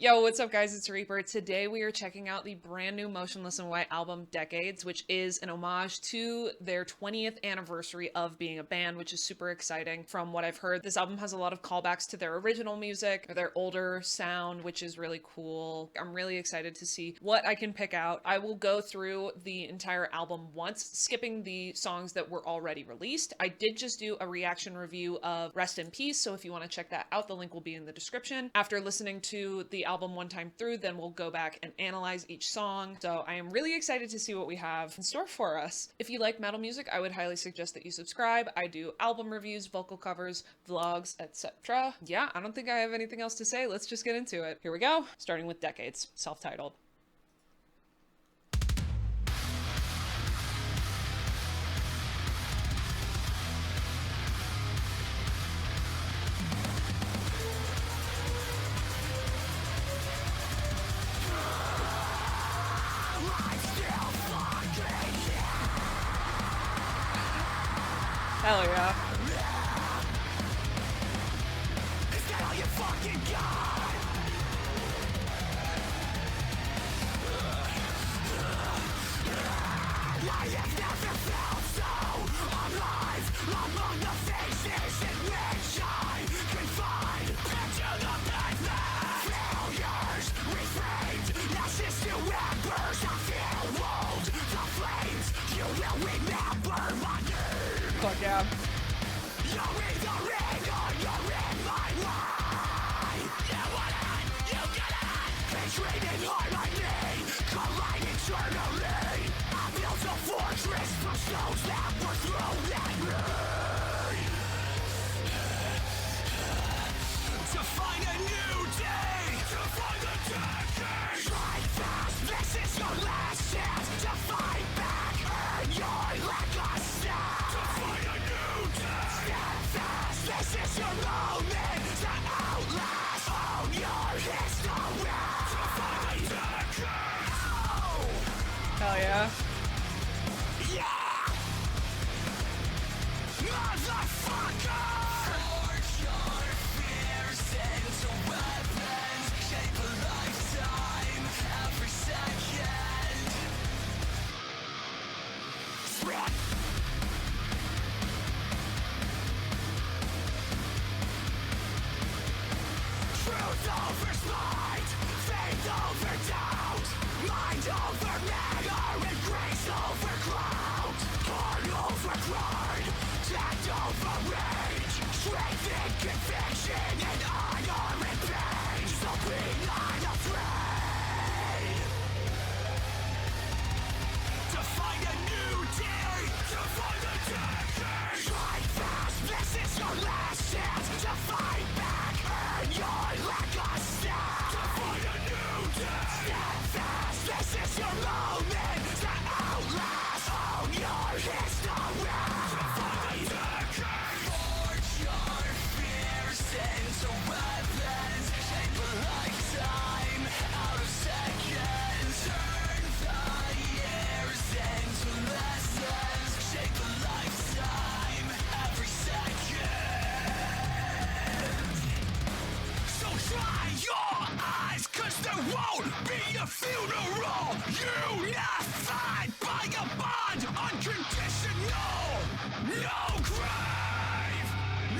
Yo, what's up guys, it's Reaper. Today we are checking out the brand new Motionless in White album, Decades, which is an homage to their 20th anniversary of being a band, which is super exciting. From what I've heard, this album has a lot of callbacks to their original music, or their older sound, which is really cool. I'm really excited to see what I can pick out. I will go through the entire album once, skipping the songs that were already released. I did just do a reaction review of Rest in Peace, so if you want to check that out, the link will be in the description. After listening to the album one time through, then we'll go back and analyze each song. So I am really excited to see what we have in store for us. If you like metal music, I would highly suggest that you subscribe. I do album reviews, vocal covers, vlogs, etc. Yeah, I don't think I have anything else to say. Let's just get into it. Here we go, starting with Decades, self-titled. Hell yeah. Is that all you fucking got? I have never felt so alive among the faces in which I can find into the pavement. Failures reframed, ashes to embers. I feel old, the flames. You will remember my name. Fuck yeah. You're either in or you're in my life. You want it, you get it. Hatred and harmony collide eternally. I built a fortress from stones that were thrown at me. To find a new day, to find the decade. Try fast, this is your last chance to fight back, earn your legacy. To find a new day. Stand fast, this is your moment to outlast. Own your history. To find a decade. Oh, Hell yeah. yeah. Motherfucker. Forge your fears into weapons. Shape a lifetime every second. Spread. Truth over spite, faith over doubt, mind over matter, and grace over cloud, heart over pride, tact over rage, strength in conviction, and honor in pain. So be not afraid to find a new day, to find a decade. Try fast, this is your last chance to fight back, earn your legacy. To find a new day. Stand fast, this is your moment to outlast. Own your history. To find a decade. Forge your fears into weapons. Shape a lifetime out of seconds. Turn the years into lessons. Shape a lifetime every second. So dry your eyes, cause there won't be a funeral. Unified by a bond, unconditional. No grave,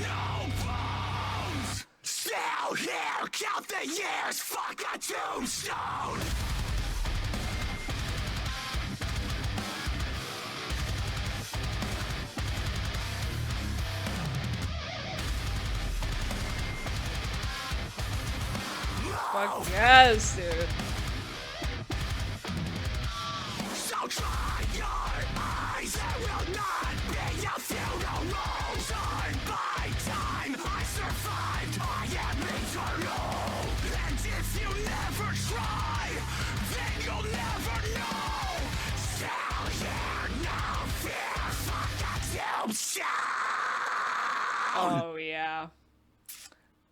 no bones. Still here, count the years, fuck a tombstone. Fuck yes, dude. So dry your eyes, there will not be a funeral. Time by time, I survived, I am eternal. And if you never try, then you'll never know. Still here, no fear, fuck a tombstone. Oh yeah.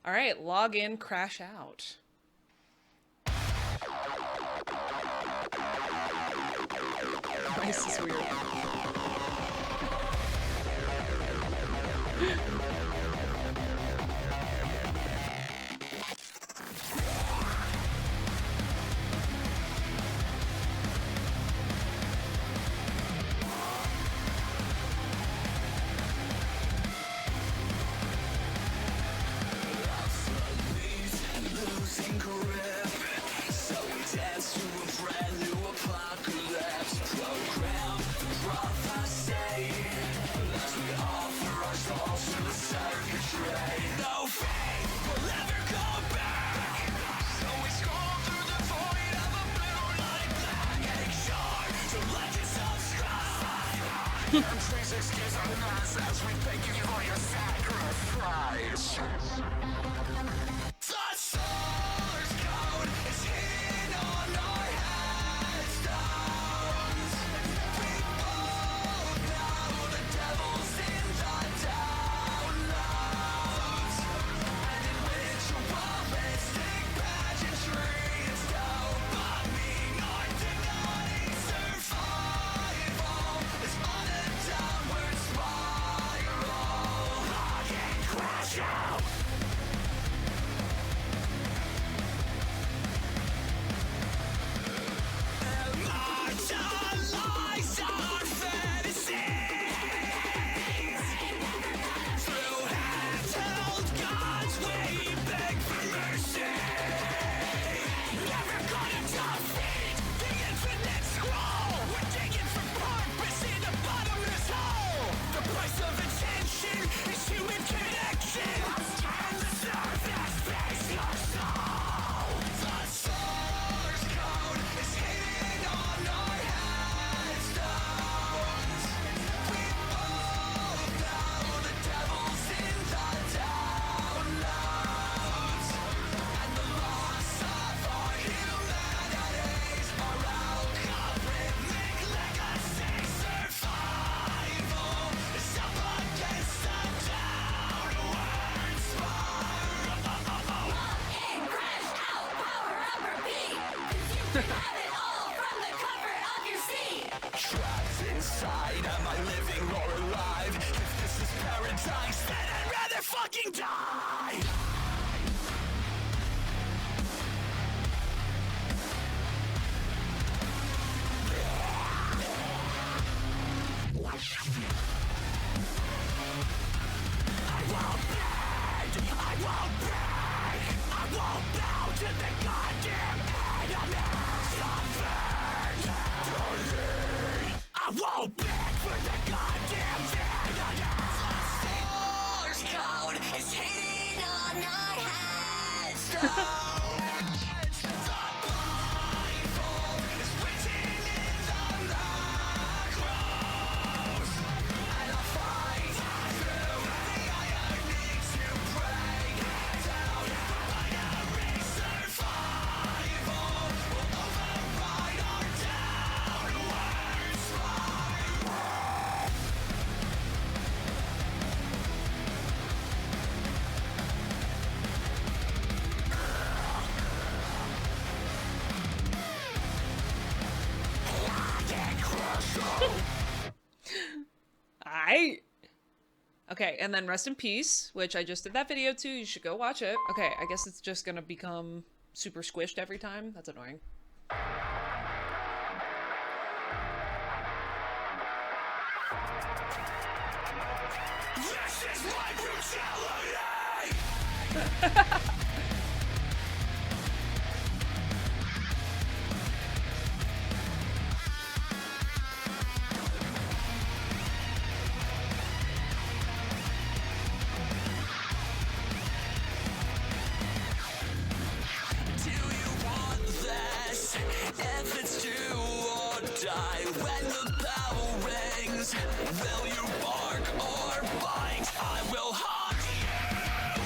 Alright, log in, crash out. This is weird. Please excuse our mess as we thank you for your sacrifice. The source code is hidden on our headstones. We both know the devil's in the downloads. And in ritualistic pageantry, it's dopamine or denying survival. It's on a downward spiral. I can crash out. Immortalize our fantasies. Through handheld gods, we beg for mercy. Never gonna defeat the infinite scroll. We're digging for purpose in a bottomless hole. The price of attention is human connection. And the surface face your soul. The source code is hidden on our headstones. We both know the devil's in the downloads. And the loss of our humanities, our algorithmic legacy survival is up against the downward spiral. Crash out, power up, repeat. 'Cause you can have it all from the comfort of your seat. Trapped inside, am I living or alive? If this is paradise, then I'd rather fucking die. I won't bend, I won't break, I won't bow to the goddamn enemy. Suffered, I won't beg for the goddamn enemy. Source code is hidden on our headstones. The blindfold is written in the macros. And I'll fight through the irony to break down the binary survival. Will override our downward spiral. Okay, and then Rest in Peace, which I just did that video too. You should go watch it. Okay, I guess it's just gonna become super squished every time. That's annoying. This is my brutality! Do you want this? If it's do or die, when the bell rings, will you bark or bite? I will haunt you,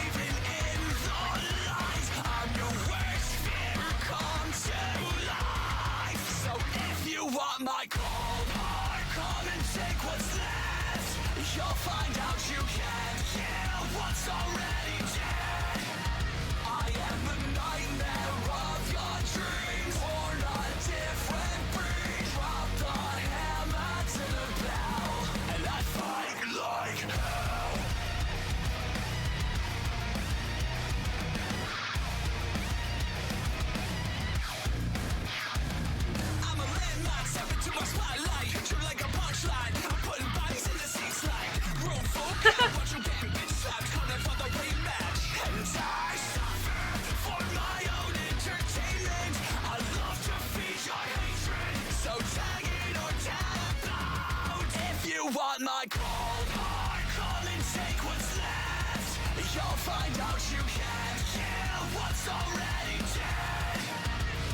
even in the light. I'm your worst fear come to life. So if you want my cold heart, come and take what's left. You'll find out you can't kill what's already dead. I am the nightmare of your dreams. Born a different breed. Drop the hammer to the bell, and I fight like hell. I'm a landmark, step into my spotlight. True like a punchline. I'm putting bodies in the seats like room full. Watch you getting bitch slapped, coming for the rematch. And I suffer for my own entertainment. I love to feed your hatred, so tag it or tap out. If you want my cold heart, come and take what's left. You'll find out you can't kill what's already dead.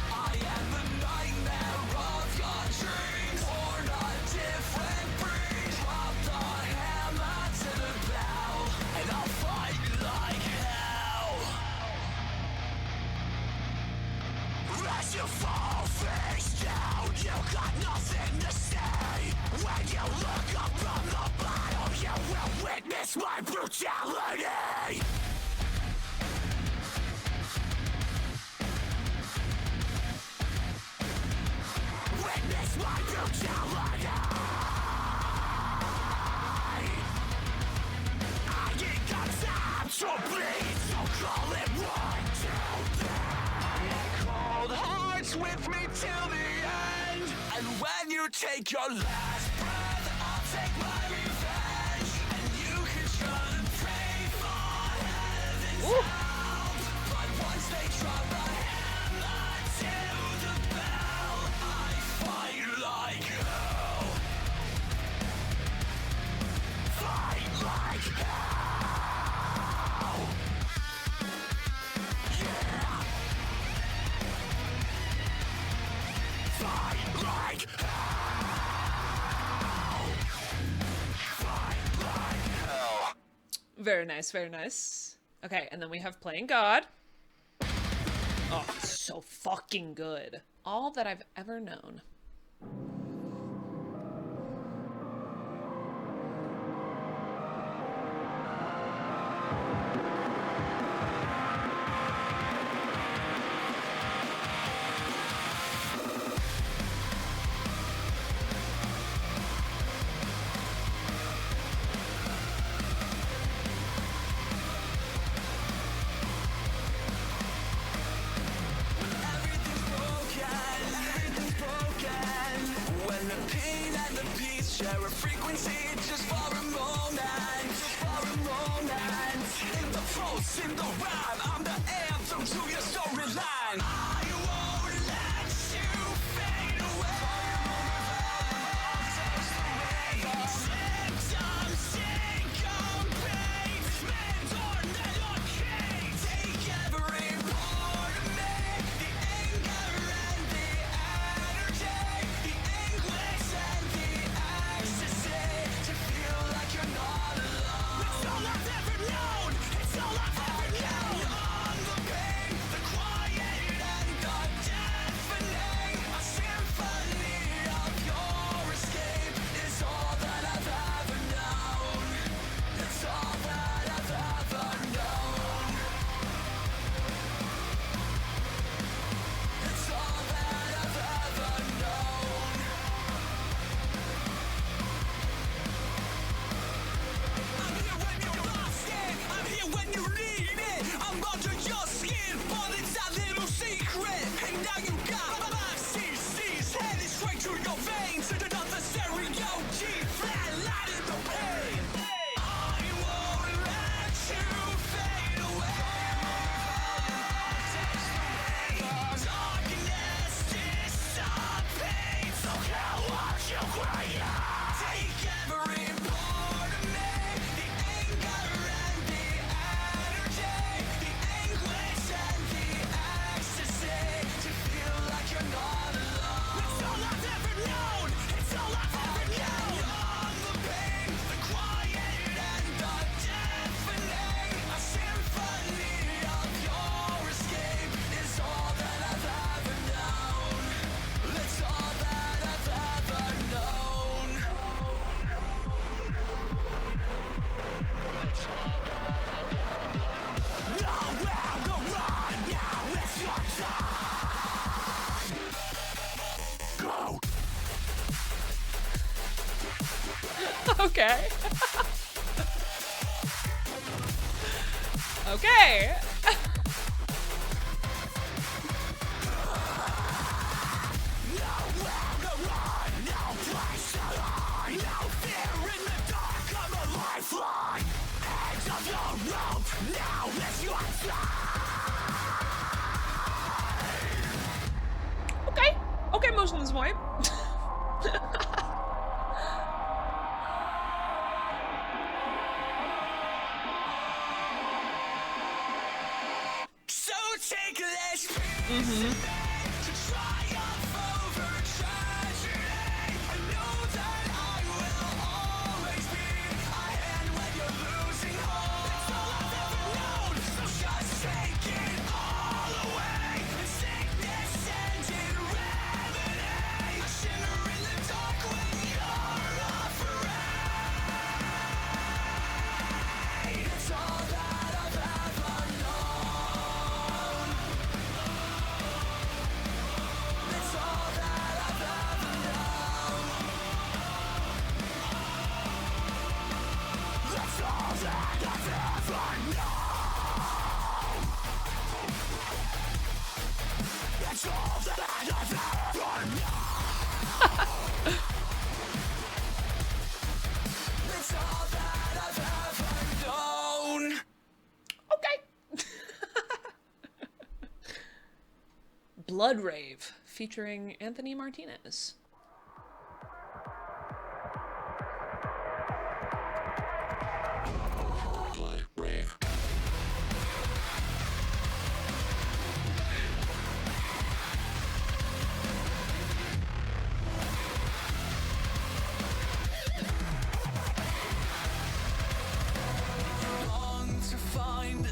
I am the nightmare of your dreams. Born a different breed. you fall face down, you got nothing to say. When you look up from the bottom, you will witness my brutality. Witness my brutality. I ain't got time to bleed, so call it 1, 2, 3. Cold hearts with me till the end. And when you take your last breath, I'll take my revenge. And you can try to pray for heaven's help. But once they drop a hammer to the bell, I fight like hell. Fight like hell. Yeah. Fight like hell. Fight like hell. Very nice, very nice. Okay, and then we have Playing God. Oh, it's so fucking good. All that I've ever known. Everything's broken. When the pain and the peace share a frequency just for a moment. In the pulse, in the rhyme, I'm the anthem to your storyline. I won't let you fade away. Symptoms, syncopates, mentor, medicate. Take every part of me, the anger and the energy, the anguish and the ecstasy, to feel like you're not alone. It's all I've ever known. It's all I've ever known. Beyond the pain, the quiet and the deafening, a symphony of your escape is all that I've ever known. It's all that I've ever known. It's all that I've ever known. I'm here when you're lost it. I'm here when you need it. I'm under your skin, but it's that little secret. And now you got 5 cc's headed straight to your veins. And another stereo G flat light in the pain. I won't let you fade away. Darkness dissipates. So how watch you cry out. Take every part of me, the anger and the energy, the anguish and the ecstasy, to feel like you're not alone. It's all I've ever known. It's all I've ever known. Beyond the pain, the quiet and the deafening, a symphony of your escape is all that I've ever known. It's all that I've ever known. Nowhere to run, now it's your time. Go. Okay. Okay. Nowhere to run, no place to hide. No fear in the dark, I'm a lifeline. End of your rope, now it's your time. Okay. Okay, Motionless Boy. So take this piece to triumph over tragedy. I know that I will always be a hand when you're losing hope. It's all I've ever known, so just take it all away. Sickness and Okay. Blood Rave, featuring Anthony Martinez.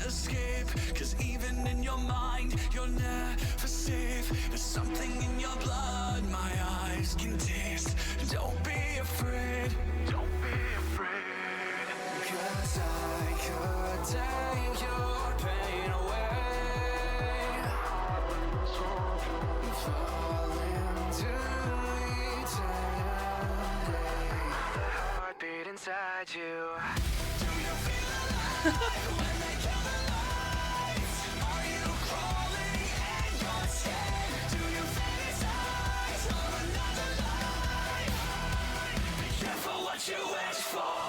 Escape, 'cause even in your mind you're never safe. There's something in your blood my eyes can taste. Don't be afraid, don't be afraid, 'cause I could take your pain away. Fall into eternity. Heartbeat inside you. Do you feel alive when they kill the lights? Are you crawling in your skin? Do you fantasize of another life? Be careful what you wish for.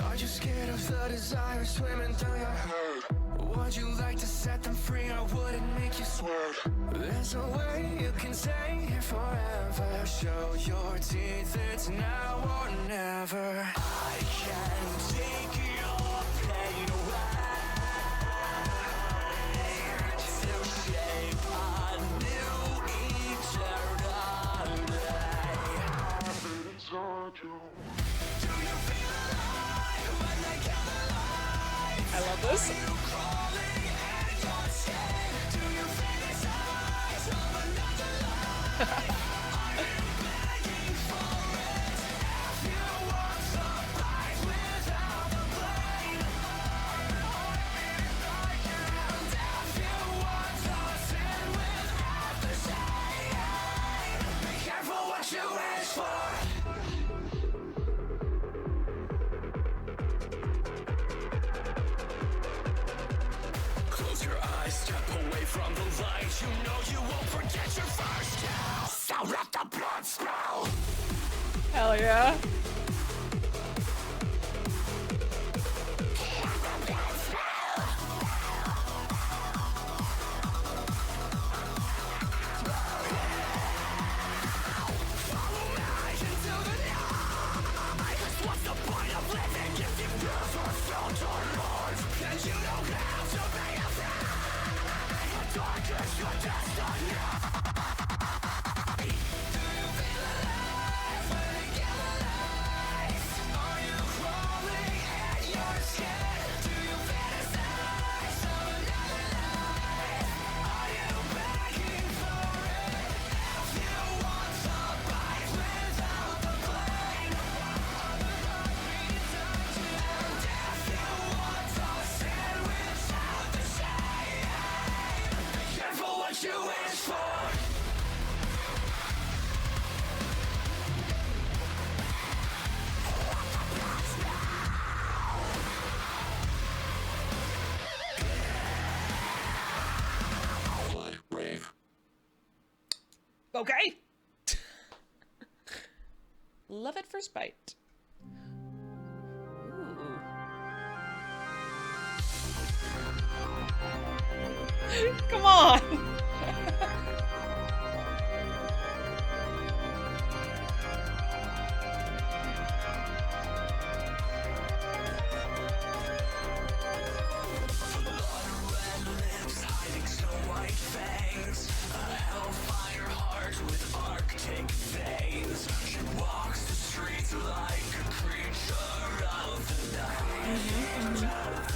Are you scared of the desire swimming through your head? Would you like to set them free, or would it make you sweat? There's a way you can stay here forever. Show your teeth, it's now or never. I can take your pain away to shape a new eternity. Do you feel alive when they kill the lights? I love this. Are you crawling in your skin? Do you fantasize of another life? Are you begging for it? If you want some life without the blame. And if you want the sin without the shame. Be careful what you wish for. Close your eyes, step away from the light. You know you won't forget your first kill. So let the blood spill. Hell yeah. Follow me into the night. 'Cause what's the point of living if you never felt alive? And you know how to be afraid. The dark is your destiny. Do you feel alive when they kill the lights? Are you crawling in your skin? Do you fantasize of another life? Are you begging for it? If you want some life without the blame. And if you want to sin without the shame. Be careful what you wish for. Okay. Love at first bite. Ooh. Come on. Hiding snow white fangs, a hellfire heart with arctic veins. She walks the streets like a creature of the night.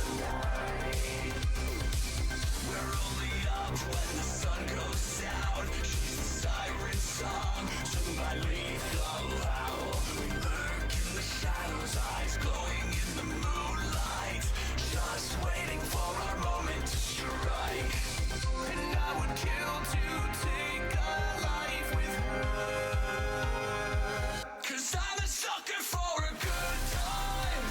We're only up when the sun goes down. She's the siren song, sung by lethal howl. We lurk in the shadows, eyes glowing in the moonlight, just waiting for our moment to strike. And I would kill to take a life with her. 'Cause I'm a sucker for a good time.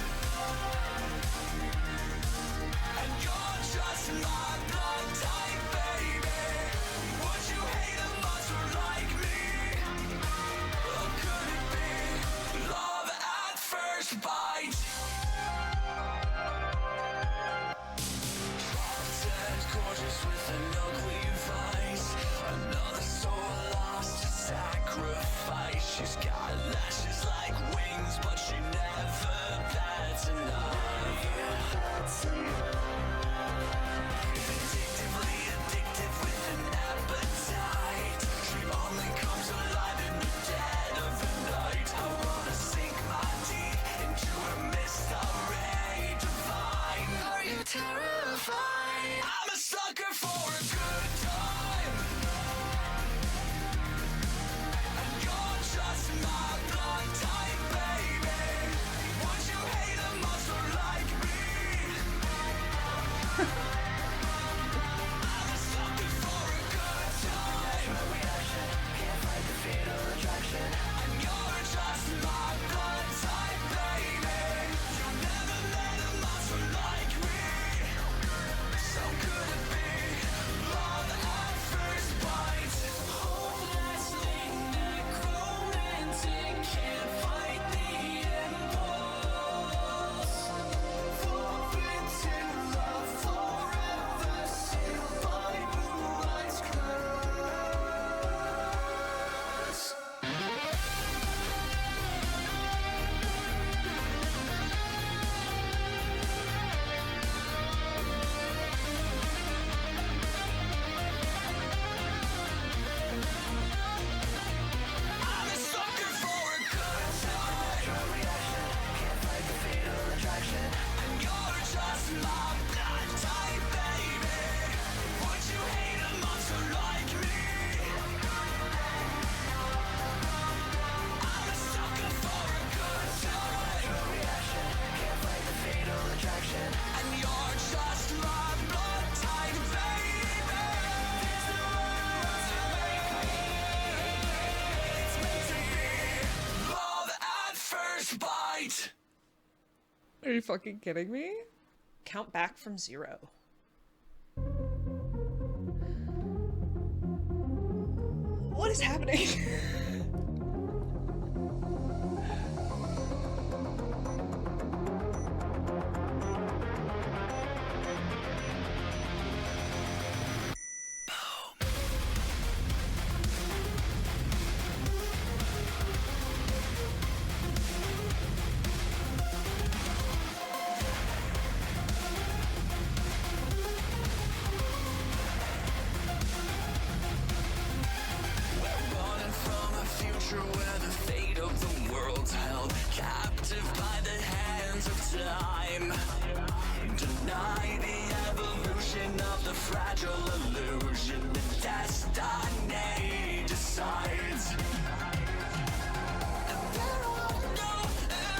you fucking kidding me? Count back from 0. What is happening? Where the fate of the world's held captive by the hands of time. Deny the evolution of the fragile illusion that destiny decides. And there are no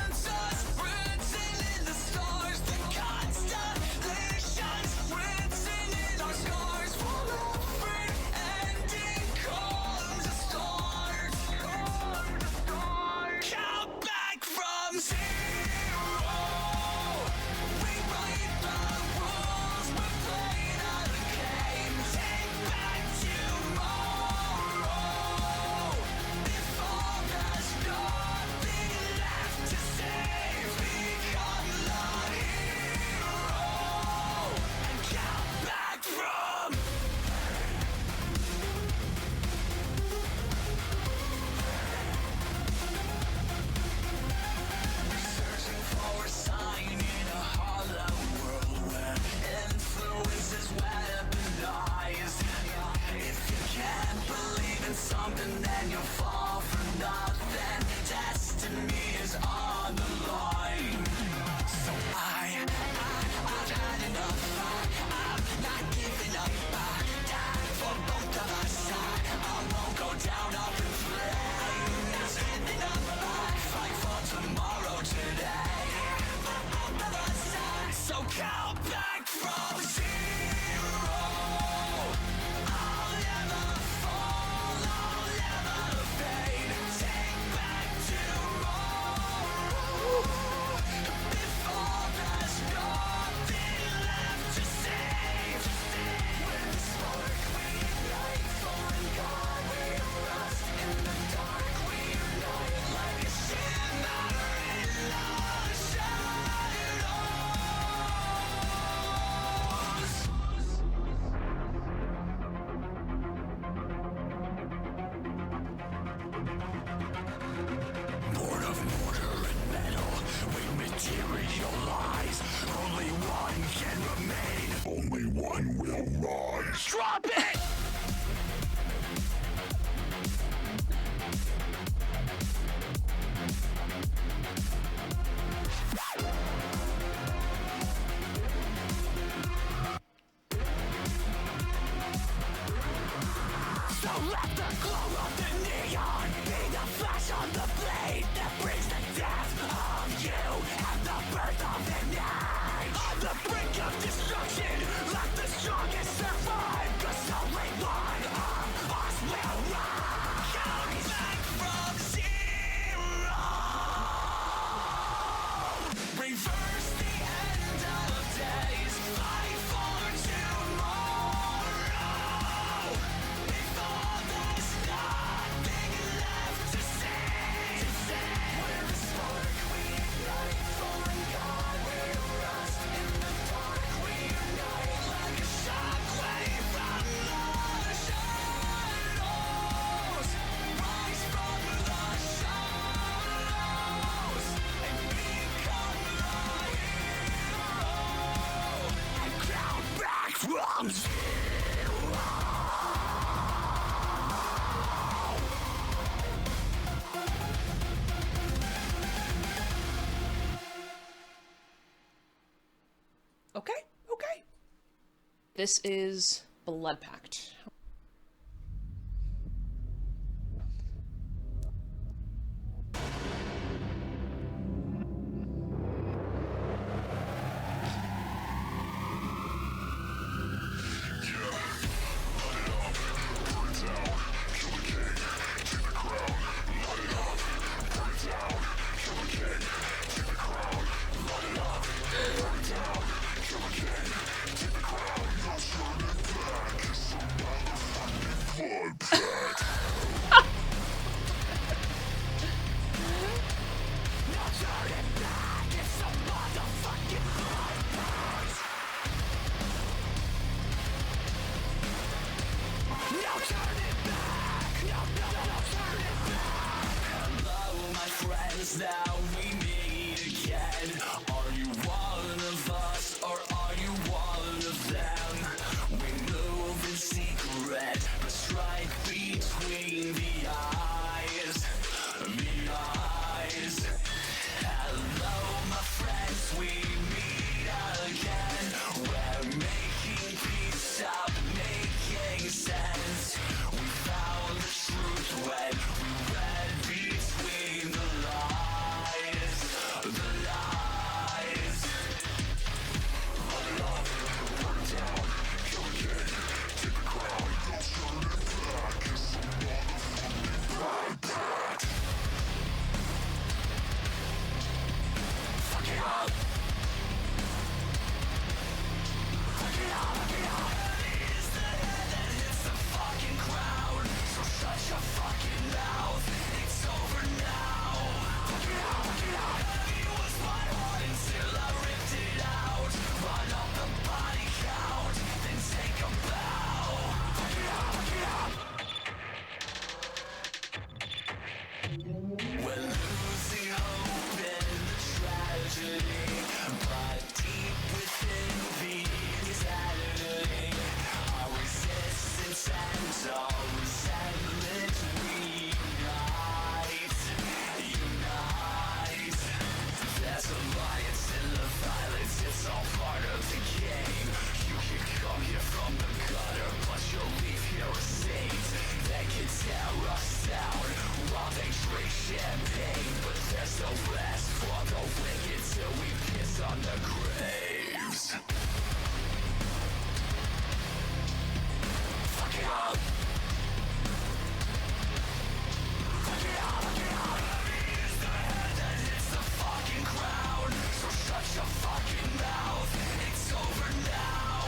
answers written in the stars, the constellations written in our scars. For every ending comes a start. Count back from 0. Rewrite the rules, we're playing out a game. Take back tomorrow. Before there's nothing left to save, become the hero and count back from. Searching for a sign in a hollow world where influence is weaponized. If you can't believe in something, then you'll fall for nothing. Destiny is on the line. So I've had enough. I'm not giving up. Die for both of us. I won't go down up in flames. Giving up. Fight for tomorrow today. For both of us. So count back from 0. I'll never fall. I'll never fade. Take back tomorrow. Before there's nothing left to save. With the spark we ignite, foreign God we rust. In the dark we unite like a shimmer in the shadows. Born of mortar and metal, we materialize. Only one can remain. Only one will rise. Drop it! So let the glow of the neon be the flash on the blade that brings the death of you and the birth of the night. On the brink of destruction, let the strongest survive. 'Cause only one of us will rise. Count back from 0. Reverse the end of days. Fight for tomorrow. Before there's nothing left to save. With the spark we ignite, foreign God we rust. In the dark we unite like a shockwave from the shadows. Rise from the shadows and become the hero and count back from 0. Okay, okay. This is Blood Pact. Light it up, one of us or are you one of them? We move in secret, but strike between the eyes. The eyes. Hello, my friends, we meet again. We're making peace up, making sense. We found the truth when we read between the lies. The lies. Run it up, burn it down, kill again, take the crown. Don't turn it back, it's a motherfucking bad pact. Fuck it up. Fuck it up, fuck it up. Heavy is the head that hits the fucking ground. So shut your fucking mouth. It's over now. Fuck it up, fuck it up. Heavy was my heart until I ripped it out. Run up the body count, then take a bow. Fuck it up, fuck it up. We're losing hope in the tragedy, but deep within the insanity, our resistance and our resentment unite. There's alliance in the violence, it's all part of the game. You can come here from the gutter, but you'll leave here a saint. They can tear us down while they drink champagne, but there's no rest for the wicked till we piss on the graves. Fuck it up. Fuck it up, fuck it up. Heavy is the head that hits the fucking ground. So shut your fucking mouth. It's over now.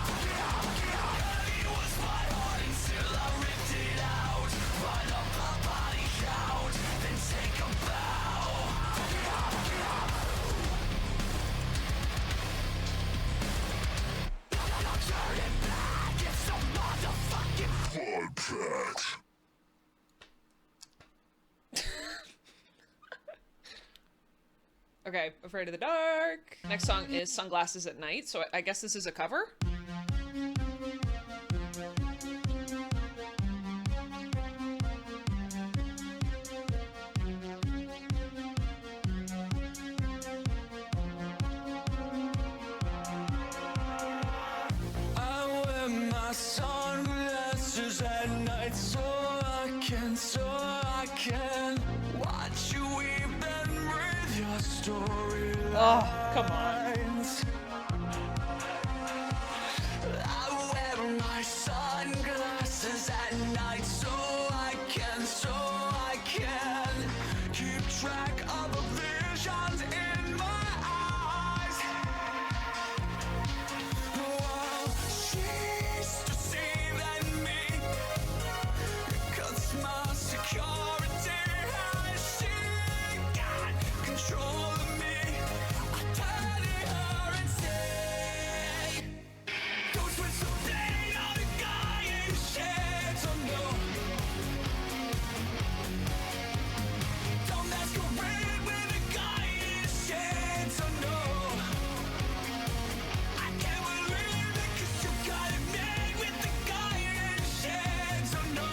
Fuck it up, fuck it up. Heavy was my heart until I ripped it out. Run up a body count, then take a bow. Fuck it up, fuck it up. Don't turn it back. It's a motherfucking blood pact. Okay, Afraid of the Dark. Next song is Sunglasses at Night, so I guess this is a cover? I wear my sunglasses at night so I can watch you weave and breathe your story. Oh, come on. I wear my sunglasses at night so I can keep track of the visions in my eyes. While she's deceiving me, cuts my security as she got control of me. I turn to her and say, don't switch someday on a guy in shades or no. Don't masquerade with a guy in shades or no. I can't believe it 'cause you got it made with the guy in shades or no.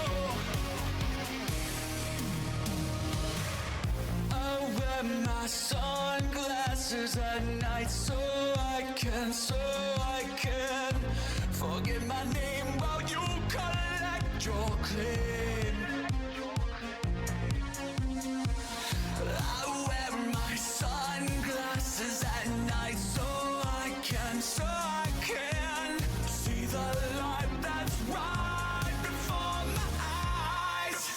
I wear my sunglasses at night so I can forget my name while you collect your claim. I wear my sunglasses at night so I can see the light that's right before my eyes,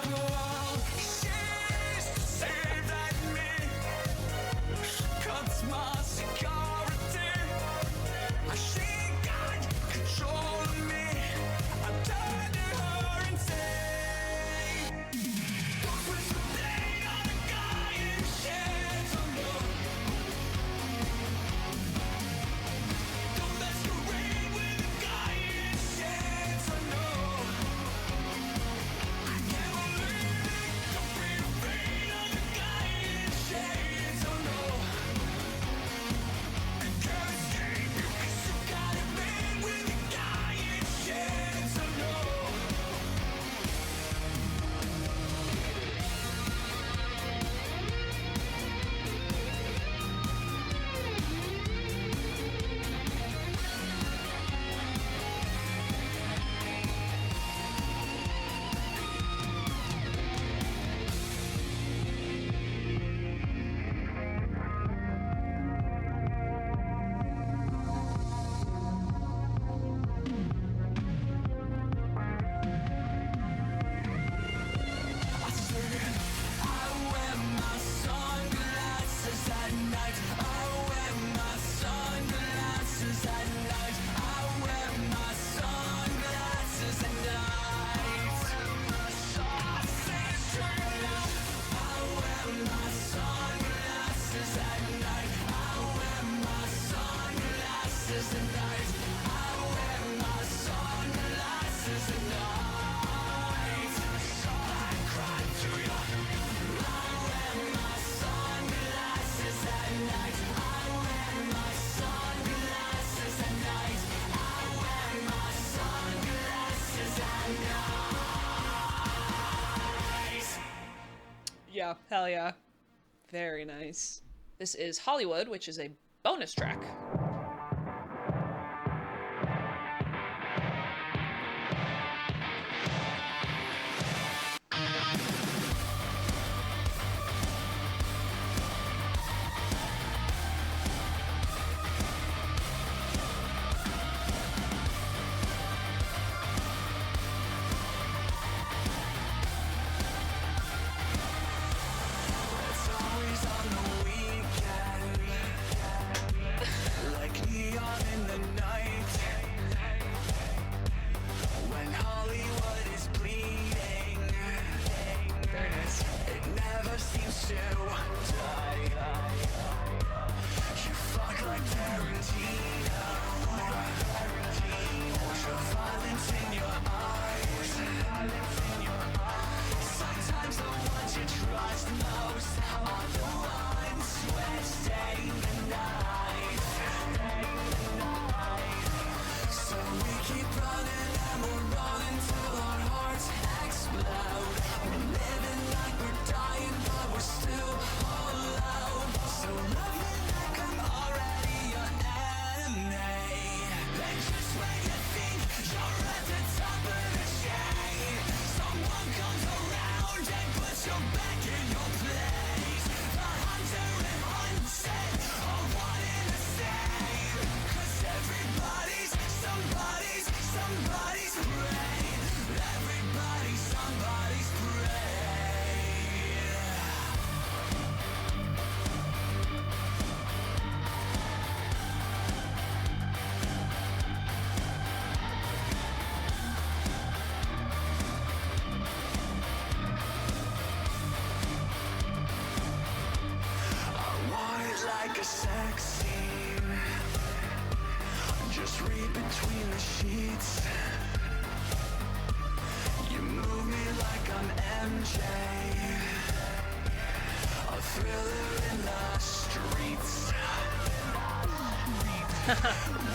While she's deceiving me, cuts my security. She got control of me. I turn to her and say, don't twist the day on a guy in shades or no. at night. I wear my sunglasses at night. I wear my sunglasses at night. I cry to you. I wear my sunglasses at night. I wear my sunglasses at night. I wear my sunglasses at night. Yeah, hell yeah. Very nice. This is Hollywood, which is a bonus track. It's always on the weekend, like neon in the night. When Hollywood is bleeding, Very nice. it never seems to die. You fuck like Tarantino, ultraviolence in your eyes. Sometimes the ones you trust most are the ones who have stayed the night. So we keep running and we're running till our hearts explode. We're living like we're dying, but we're still alone. So love me like I'm already your enemy. And just when you think you're at the top of the chain, someone comes around and puts you back in your place. The hunter and hunted are one and the same. 'Cause everybody's somebody's prey. Everybody's somebody's prey. I want it like a sex scene. Just read between the sheets. You move me like I'm MJ, a thriller in the streets.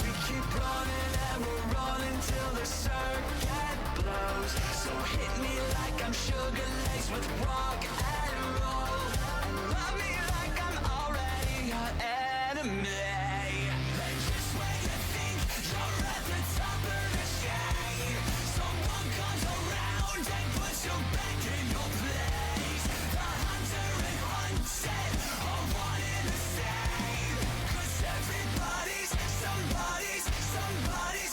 We keep running and we're running till the circuit blows. So hit me like I'm sugar laced with rock and roll. And love me like I'm already your enemy. And just when you think you're at the top of the chain, someone comes around and puts you back in your place. The hunter and hunted are one and the same. 'Cause everybody's somebody's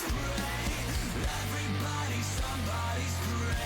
prey. Everybody's somebody's prey.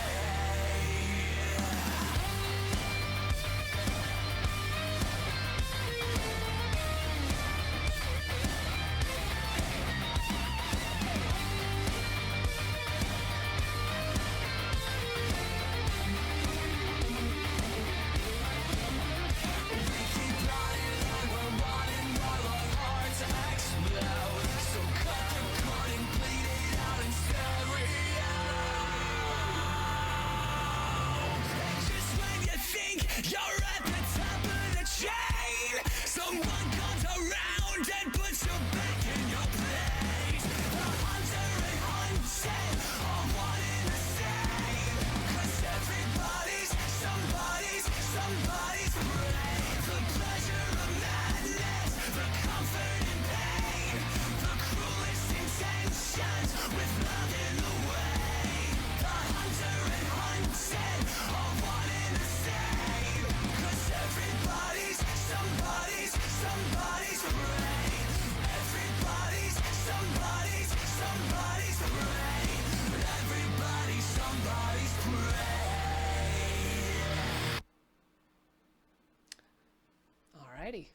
Alrighty.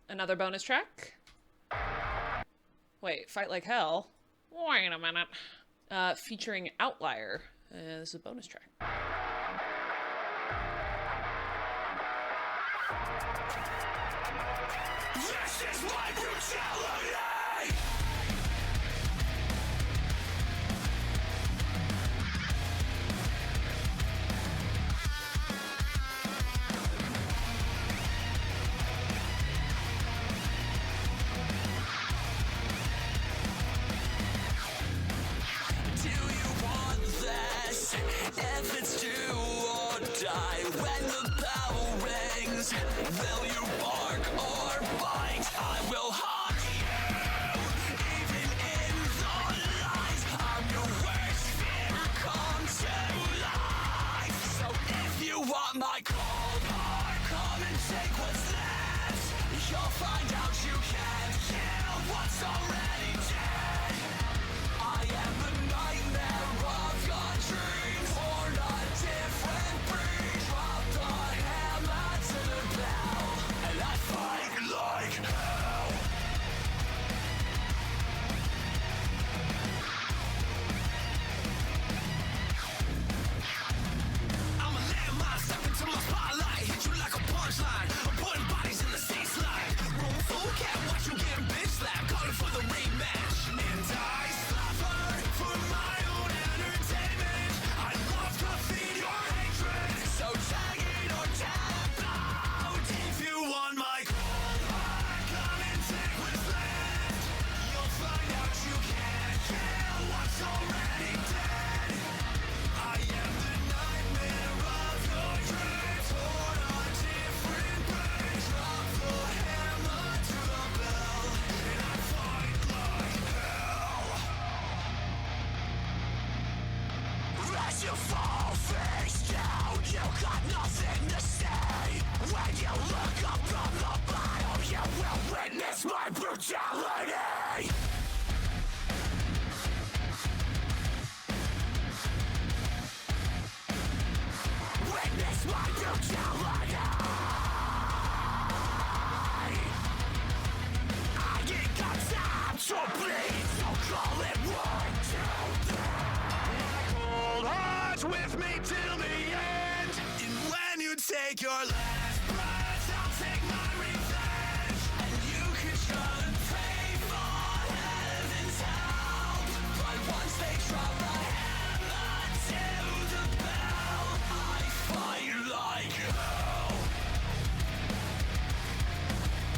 Another bonus track. Wait, Fight Like Hell? Wait a minute. Featuring Outlier. This is a bonus track. brutality. Do you want this? If it's do or die when the bell rings, will you bark or bite? I will haunt you, even in the lies. I'm your worst fear come to life. So if you want my cold heart, come and take what's left. You'll find out you can't kill what's already dead. I am the nightmare of your dreams, born a different breed. Drop the hammer to the bell, and I fight like hell. I'ma let myself into my spotlight, hit you like a punchline. I'm putting bodies in the same slide. Room full, can't watch you getting bitch slapped, calling for the rematch. And I suffer for my own entertainment. I love to feed your hatred, so tag it or tap out. If you want my cold heart, come and take what's left. You'll find out you can't kill what's already dead. I am the nightmare of your dreams, born a different breed. Drop the hammer to the bell, and I fight like hell. As you fall face down, you got nothing to say. When you look up from the bottom, you will witness my brutality. Witness my brutality. I ain't got time to bleed, so call it 1, 2, 3. Cold hearts with me till the end. And when you take your last breath, I'll take my revenge. And you can try and pray for heaven's help, but once they drop the hammer to the bell, I fight like hell.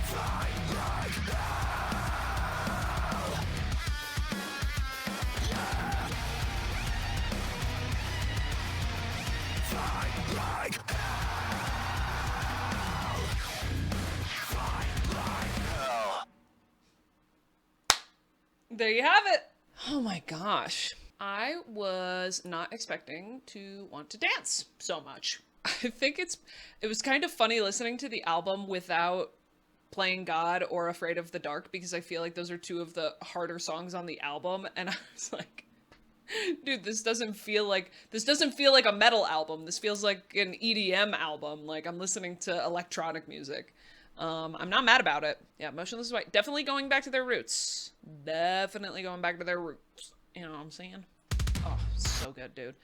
Fight like hell. Fight like hell. Fight like hell. There you have it. Oh my gosh. I was not expecting to want to dance so much. I think it was kind of funny listening to the album without playing God or Afraid of the Dark, because I feel like those are two of the harder songs on the album, and I was like, dude, this doesn't feel like a metal album. This feels like an EDM album. Like, I'm listening to electronic music. I'm not mad about it. Yeah, Motionless White, definitely going back to their roots. Definitely going back to their roots. You know what I'm saying? Oh, so good, dude.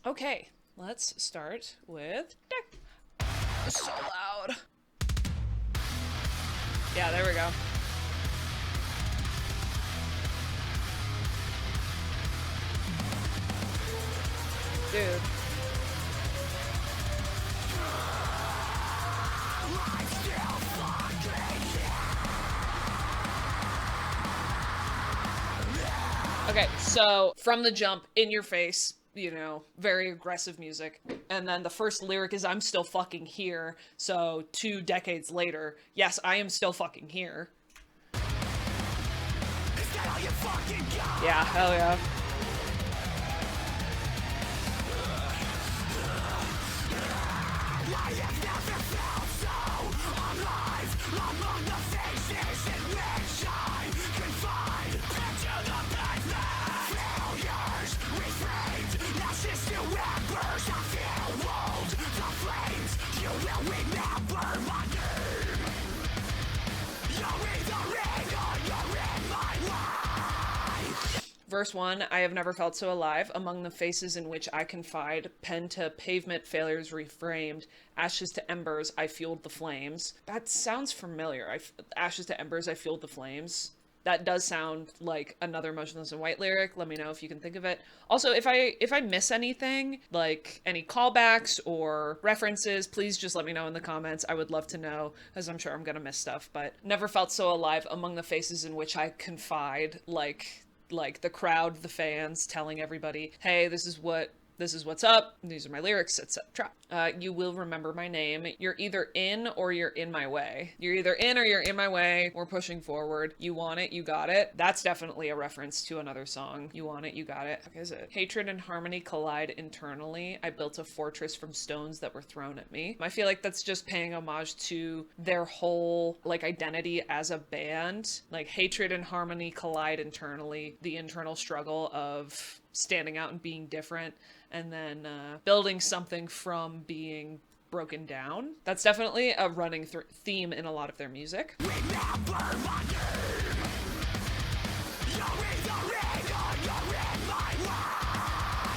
Okay, let's start with deck. So loud. Yeah, there we go. Dude. Okay, so from the jump, in your face, you know, very aggressive music. And then the first lyric is, I'm still fucking here. So 2 decades later, yes, I am still fucking here. Yeah, hell yeah. I have never felt so alive among the faces in which I confide. Picture the backlash, failures reframed, ashes to embers. I feel old, the flames. You will remember my name. You're either in or you're in my life. Verse 1, I have never felt so alive. Among the faces in which I confide, pen to pavement failures reframed, ashes to embers, I fueled the flames. That sounds familiar. Ashes to embers, I fueled the flames. That does sound like another Motionless in White lyric. Let me know if you can think of it. Also, if I miss anything, like any callbacks or references, please just let me know in the comments. I would love to know, as I'm sure I'm gonna miss stuff. But never felt so alive among the faces in which I confide, like the crowd, the fans telling everybody, hey, this is what's up, these are my lyrics, etc. You will remember my name. You're either in or you're in my way. You're either in or you're in my way. We're pushing forward. You want it, you got it. That's definitely a reference to another song. You want it, you got it. What is it? Hatred and harmony collide internally. I built a fortress from stones that were thrown at me. I feel like that's just paying homage to their whole like identity as a band. Like hatred and harmony collide internally. The internal struggle of standing out and being different, and then building something from being broken down. That's definitely a running theme in a lot of their music.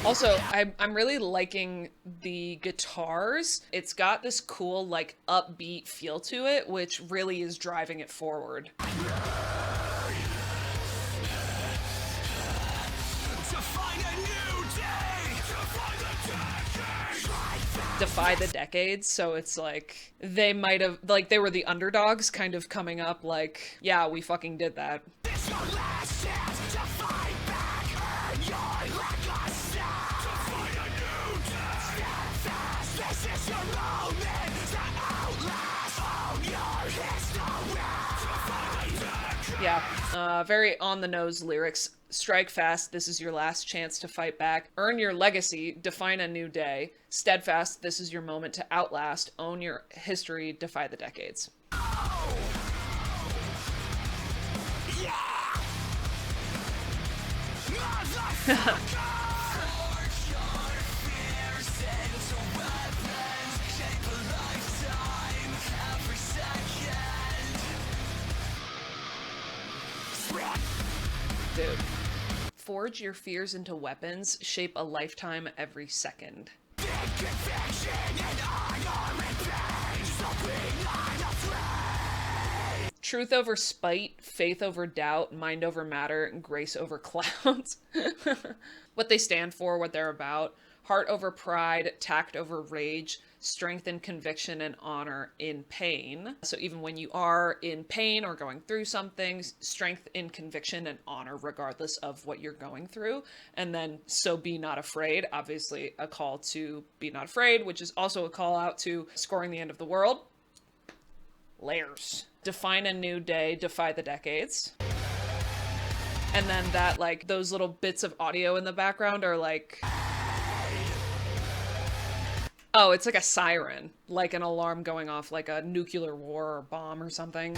Also, I'm really liking the guitars. It's got this cool, like, upbeat feel to it, which really is driving it forward. Defy the decades, so it's like they might have, like, they were the underdogs kind of coming up like, yeah, we fucking did that. It's your last chance to fight back, earn your legacy. To find a new day. Stand fast, this is your moment to outlast. Own your history. To find a decade. Yeah, very on the nose lyrics. Strike fast, this is your last chance to fight back. Earn your legacy, define a new day. Steadfast, this is your moment to outlast. Own your history, defy the decades. Dude. Forge your fears into weapons, shape a lifetime every second. Truth over spite, faith over doubt, mind over matter, and grace over clouds. What they stand for, what they're about. Heart over pride, tact over rage, strength and conviction and honor in pain. So even when you are in pain or going through something, strength in conviction and honor regardless of what you're going through. And then so be not afraid, obviously a call to be not afraid, which is also a call out to scoring the end of the world. Layers. Define a new day, defy the decades. And then that, like, those little bits of audio in the background are like, oh, it's like a siren, like an alarm going off, like a nuclear war or bomb or something.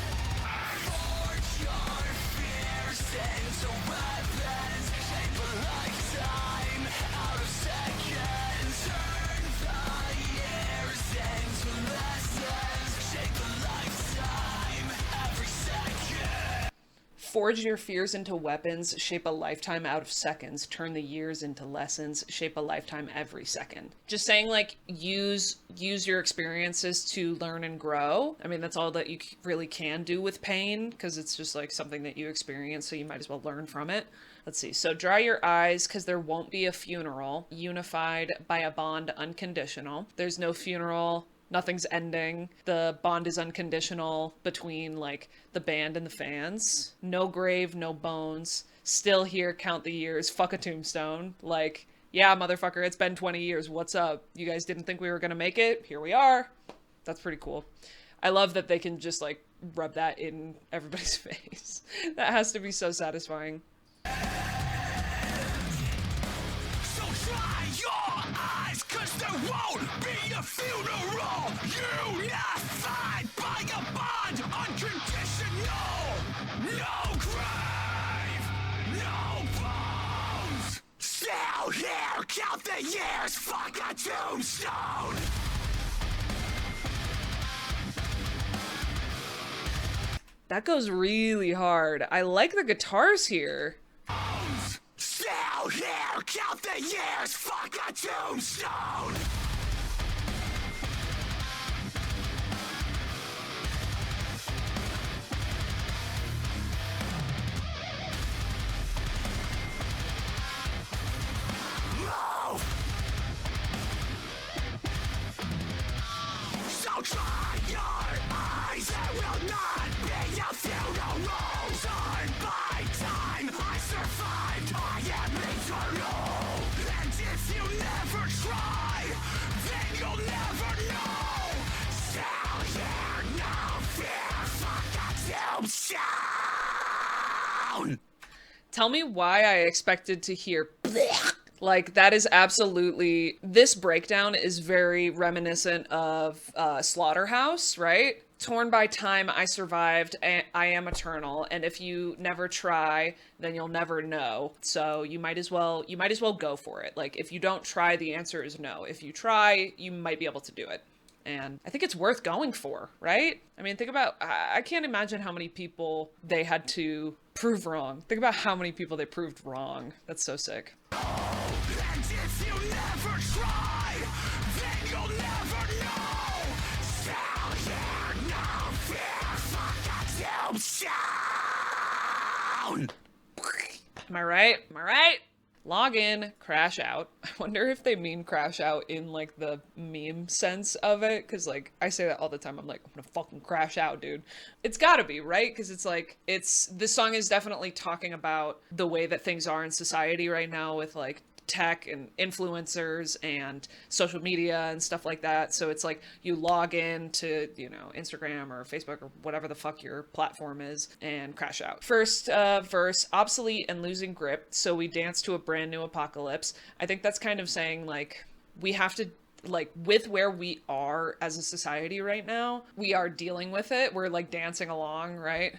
Forge your fears into weapons, shape a lifetime out of seconds, turn the years into lessons, shape a lifetime every second. Just saying, like, use your experiences to learn and grow. I mean, that's all that you really can do with pain, because it's just like something that you experience, so you might as well learn from it. Let's see. So dry your eyes, because there won't be a funeral. Unified by a bond unconditional. There's no funeral. Nothing's ending. The bond is unconditional between, like, the band and the fans. No grave, no bones. Still here, count the years. Fuck a tombstone. Like, yeah, motherfucker, it's been 20 years. What's up? You guys didn't think we were gonna make it? Here we are. That's pretty cool. I love that they can just, like, rub that in everybody's face. That has to be so satisfying. So dry your eyes, 'cause there won't be a funeral. Unified by a bond unconditional. No grave, no bones. Still here, count the years. Fuck a tombstone. That goes really hard. I like the guitars here. Still here, count the years, fuck a tombstone. Move. So try your eyes, it will not be a funeral. Turn by time, I survived, I am eternal. And if you never try, then you'll never know. Still here, no fear, fuck a tombstone. Tell me why I expected to hear blech. Like, that is absolutely, this breakdown is very reminiscent of Slaughterhouse, right? Torn by time, I survived, I am eternal, and if you never try, then you'll never know. So you might as well go for it. Like, if you don't try, the answer is no. If you try, you might be able to do it. And I think it's worth going for, right? I mean, think about, I can't imagine how many people they had to prove wrong. Think about how many people they proved wrong. That's so sick. And if you never try, then you'll never know. Still here, no fear, fuck a tombstone. Am I right? Am I right? Log in, crash out. I wonder if they mean crash out in like the meme sense of it. Cause like I say that all the time. I'm like, I'm gonna fucking crash out, dude. It's gotta be, right? Cause it's like, this song is definitely talking about the way that things are in society right now with like tech and influencers and social media and stuff like that. So it's like you log in to, you know, Instagram or Facebook or whatever the fuck your platform is and crash out. First verse, obsolete and losing grip. So we dance to a brand new apocalypse. I think that's kind of saying like we have to, like, with where we are as a society right now, we are dealing with it. We're like dancing along, right?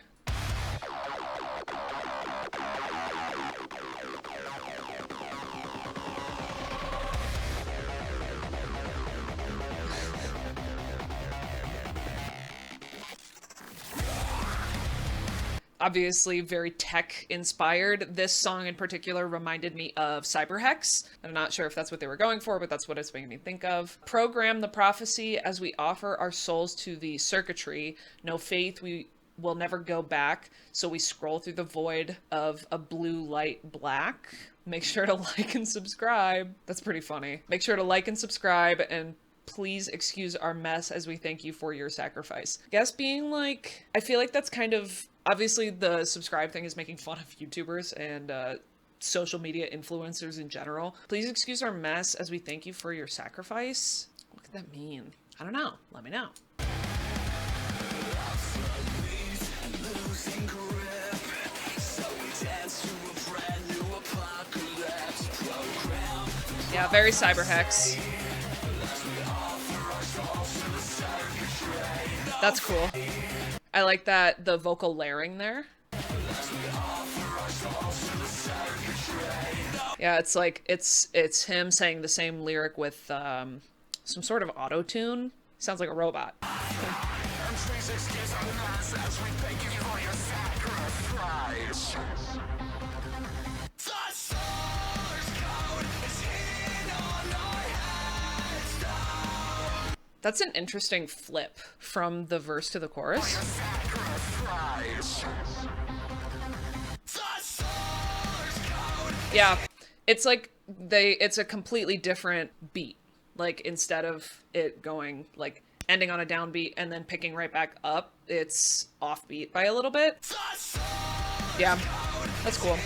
Obviously very tech inspired. This song in particular reminded me of Cyberhex. I'm not sure if that's what they were going for, but that's what it's making me think of. Program the prophecy as we offer our souls to the circuitry. No faith, we will never go back. So we scroll through the void of a blue light black. Make sure to like and subscribe. That's pretty funny. Make sure to like and subscribe, and please excuse our mess as we thank you for your sacrifice. Guess being like, I feel like that's kind of, obviously the subscribe thing is making fun of YouTubers and social media influencers in general. Please excuse our mess as we thank you for your sacrifice. What could that mean? I don't know. Let me know. Yeah, very Cyberhex. That's cool. I like that, the vocal layering there. Yeah, it's like, it's him saying the same lyric with some sort of auto-tune. Sounds like a robot. That's an interesting flip from the verse to the chorus. Yeah, it's like it's a completely different beat. Like, instead of it going like ending on a downbeat and then picking right back up, it's offbeat by a little bit. Yeah, that's cool.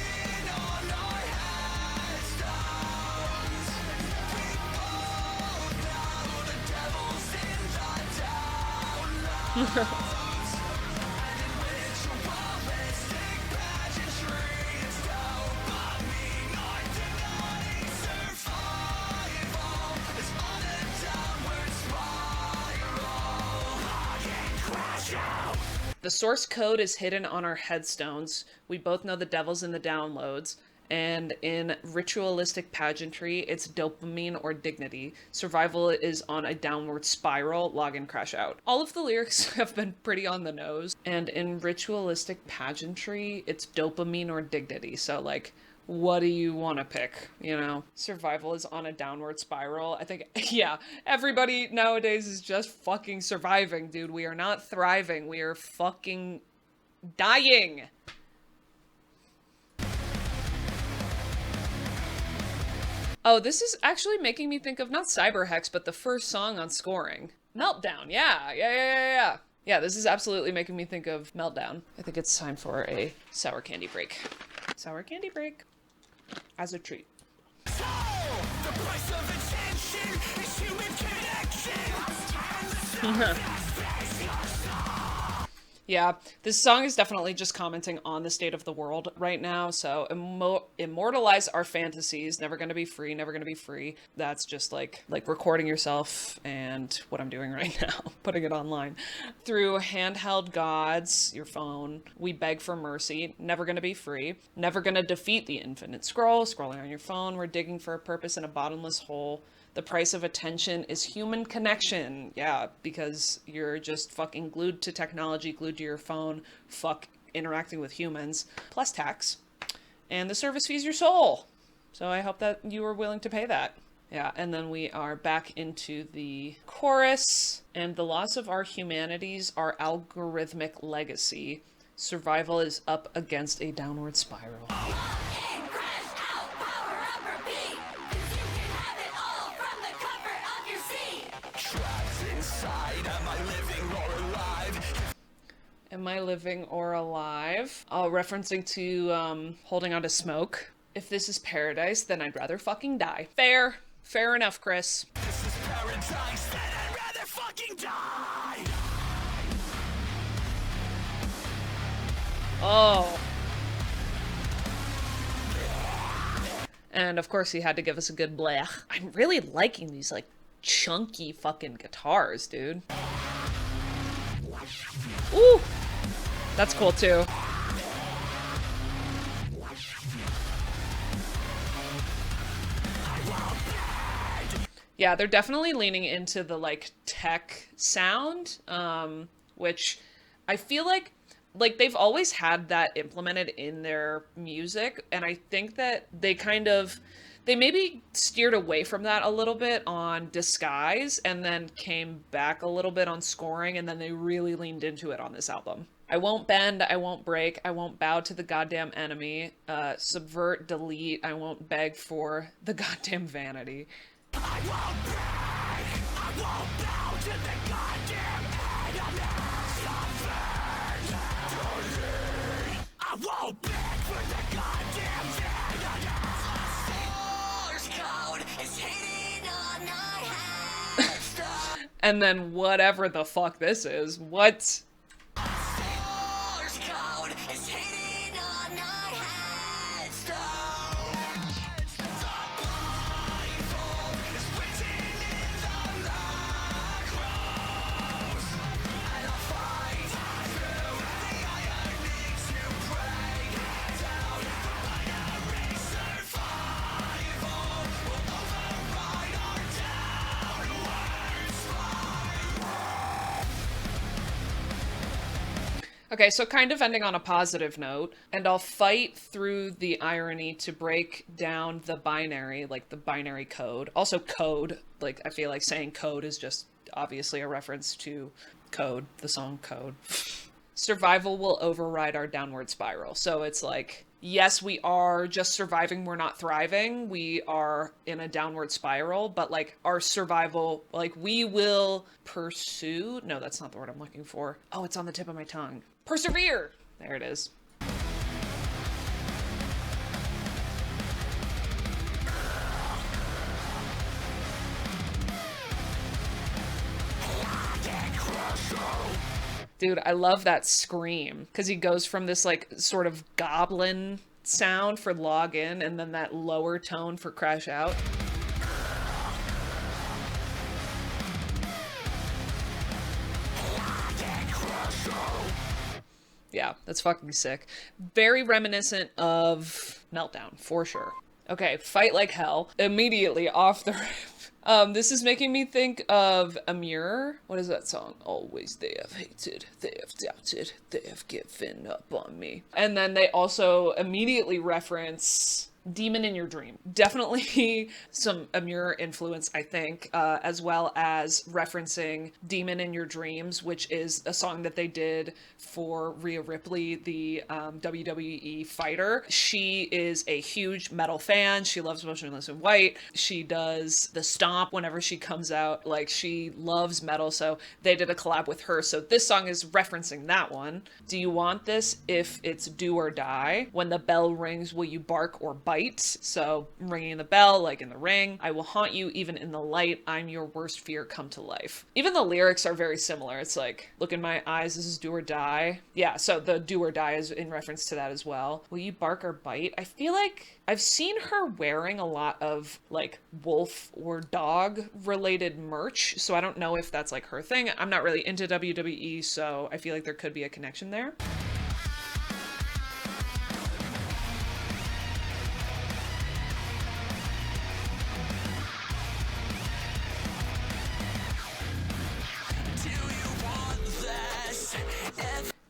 The source code is hidden on our headstones. We both know the devil's in the downloads. And in ritualistic pageantry, it's dopamine or dignity. Survival is on a downward spiral. Log in, crash out. All of the lyrics have been pretty on the nose. And in ritualistic pageantry, it's dopamine or dignity. So like, what do you want to pick, you know? Survival is on a downward spiral. I think, yeah, everybody nowadays is just fucking surviving, dude. We are not thriving. We are fucking dying. Oh, this is actually making me think of not Cyberhex, but the first song on Scoring. Meltdown, yeah. Yeah, this is absolutely making me think of Meltdown. I think it's time for a sour candy break. Sour candy break. As a treat. So, the price of attention is human connection. Yeah, this song is definitely just commenting on the state of the world right now. So immortalize our fantasies. Never gonna be free. Never gonna be free. That's just like recording yourself and what I'm doing right now, putting it online through handheld gods, your phone. We beg for mercy. Never gonna be free. Never gonna defeat the infinite scroll. Scrolling on your phone. We're digging for a purpose in a bottomless hole. The price of attention is human connection. Yeah, because you're just fucking glued to technology, glued to your phone, fuck interacting with humans, plus tax. And the service fees your soul. So I hope that you are willing to pay that. Yeah, and then we are back into the chorus. And the loss of our humanities, our algorithmic legacy. Survival is up against a downward spiral. Am I living or alive? Oh, referencing to holding on to smoke. If this is paradise, then I'd rather fucking die. Fair. Fair enough, Chris. This is paradise, then I'd rather fucking die. Oh. And of course he had to give us a good blech. I'm really liking these like chunky fucking guitars, dude. Ooh. That's cool too. Yeah, they're definitely leaning into the like tech sound, which I feel like they've always had that implemented in their music, and I think that they maybe steered away from that a little bit on Disguise and then came back a little bit on Scoring, and then they really leaned into it on this album. I won't bend, I won't break, I won't bow to the goddamn enemy, subvert, delete, I won't beg for the goddamn vanity. I won't beg, I won't bow to the goddamn enemy. Subvert, delete, I won't beg for the goddamn vanity. Source code is hidden on my headstone. And then whatever the fuck this is, what? Source code is hidden on my headstone. Survival is written in the macros. And I'll fight through the iron needs to break down. Binary survival will override our downward spiral. Okay, so kind of ending on a positive note, and I'll fight through the irony to break down the binary, like the binary code. Also code, like I feel like saying code is just obviously a reference to Code, the song Code. Survival will override our downward spiral. So it's like, yes, we are just surviving, we're not thriving. We are in a downward spiral, but like our survival, like we will pursue. No, that's not the word I'm looking for. Oh, it's on the tip of my tongue. Persevere. There it is. Dude, I love that scream because he goes from this like sort of goblin sound for log in and then that lower tone for crash out. Yeah, that's fucking sick. Very reminiscent of Meltdown, for sure. Okay, Fight Like Hell. Immediately off the riff. This is making me think of Amir. What is that song? Always they have hated, they have doubted, they have given up on me. And then they also immediately reference Demon in Your Dream. Definitely some Amur influence, I think, as well as referencing Demon in Your Dreams, which is a song that they did for Rhea Ripley, the WWE fighter. She is a huge metal fan. She loves Motionless in White. She does the stomp whenever she comes out. Like, she loves metal, so they did a collab with her. So this song is referencing that one. Do you want this if it's do or die? When the bell rings, will you bark or bite? So ringing the bell, like in The Ring. I will haunt you even in the light. I'm your worst fear come to life. Even the lyrics are very similar. It's like, look in my eyes, this is do or die. Yeah, so the do or die is in reference to that as well. Will you bark or bite? I feel like I've seen her wearing a lot of like wolf or dog related merch, so I don't know if that's like her thing. I'm not really into WWE, so I feel like there could be a connection there.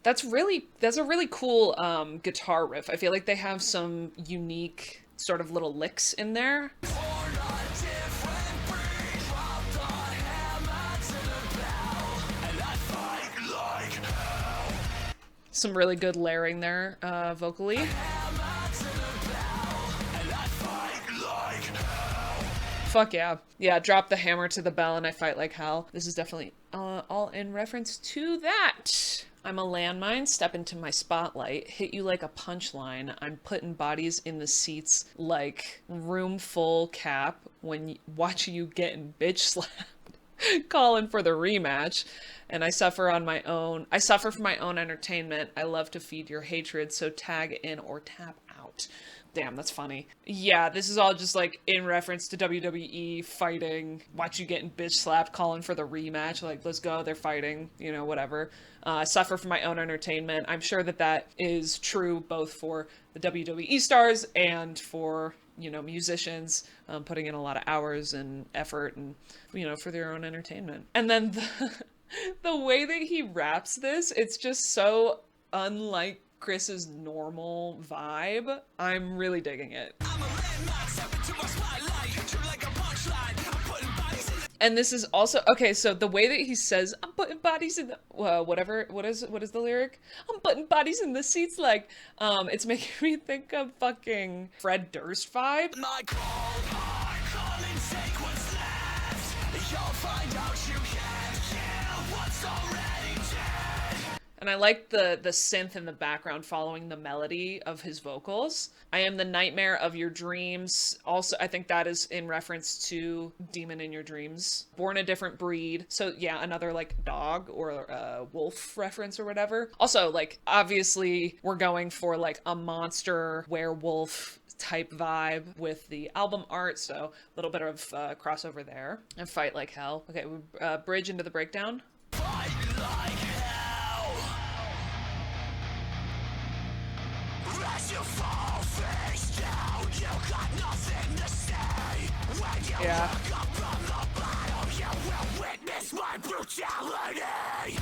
That's a really cool guitar riff. I feel like they have some unique sort of little licks in there. Some really good layering there, vocally. Fuck yeah. Yeah, drop the hammer to the bell and I fight like hell. This is definitely all in reference to that. I'm a landmine, step into my spotlight, hit you like a punchline. I'm putting bodies in the seats like room full cap when watching you getting bitch slapped. Calling for the rematch. And I suffer from my own entertainment. I love to feed your hatred, so tag in or tap out. Damn, that's funny. Yeah, this is all just like in reference to WWE fighting, watch you getting bitch slapped, calling for the rematch. Like, let's go, they're fighting, you know, whatever. Suffer from my own entertainment. I'm sure that that is true both for the WWE stars and for, you know, musicians putting in a lot of hours and effort and, you know, for their own entertainment. And then the way that he raps this, it's just so unlike Chris's normal vibe. I'm really digging it. And this is also, okay, so the way that he says, I'm putting bodies in the, what is the lyric? I'm putting bodies in the seats, like, it's making me think of fucking Fred Durst vibe. My cold heart, come and take what's left. You'll find out you can't kill what's already dead. And I like the synth in the background following the melody of his vocals. I am the nightmare of your dreams. Also, I think that is in reference to Demon in Your Dreams. Born a different breed. So yeah, another like dog or wolf reference or whatever. Also, like, obviously we're going for like a monster werewolf type vibe with the album art, so a little bit of crossover there. And fight like hell. Okay, we bridge into the breakdown. Fight like hell. As you fall face down, you got nothing to say. When you look up from the bottom, you will witness my brutality.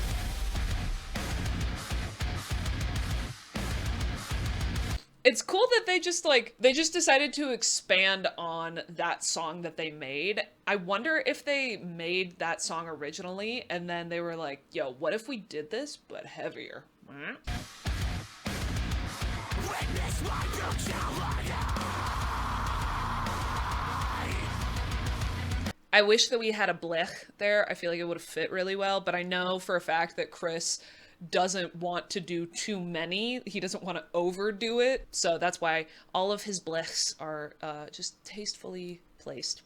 It's cool that they just decided to expand on that song that they made. I wonder if they made that song originally and then they were like, yo, what if we did this but heavier? Witness my brutality. I wish that we had a blech there. I feel like it would have fit really well, but I know for a fact that Chris doesn't want to do too many. He doesn't want to overdo it. So that's why all of his blechs are just tastefully placed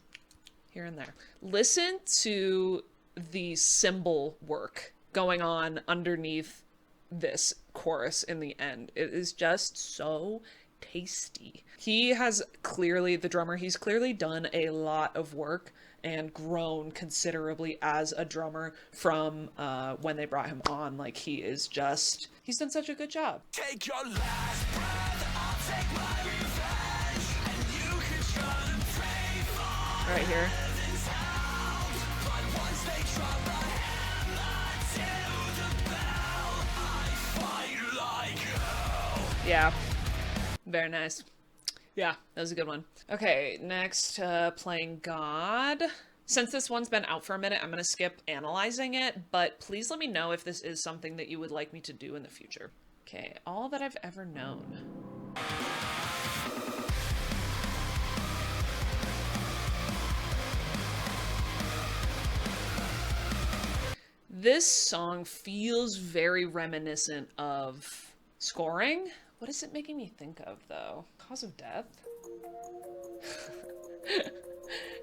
here and there. Listen to the cymbal work going on underneath this chorus in the end. It is just so tasty. He has clearly, the drummer, he's clearly done a lot of work and grown considerably as a drummer from when they brought him on. Like, he's done such a good job. Take your last breath, I'll take my revenge, and you can try to pray for Right here. heaven's help. But once they drop a hammer to the bell, I fight like hell. Yeah. Very nice. Yeah, that was a good one. Okay, next, playing God. Since this one's been out for a minute, I'm going to skip analyzing it, but please let me know if this is something that you would like me to do in the future. Okay, All That I've Ever Known. This song feels very reminiscent of Scoring. What is it making me think of, though? Cause of Death?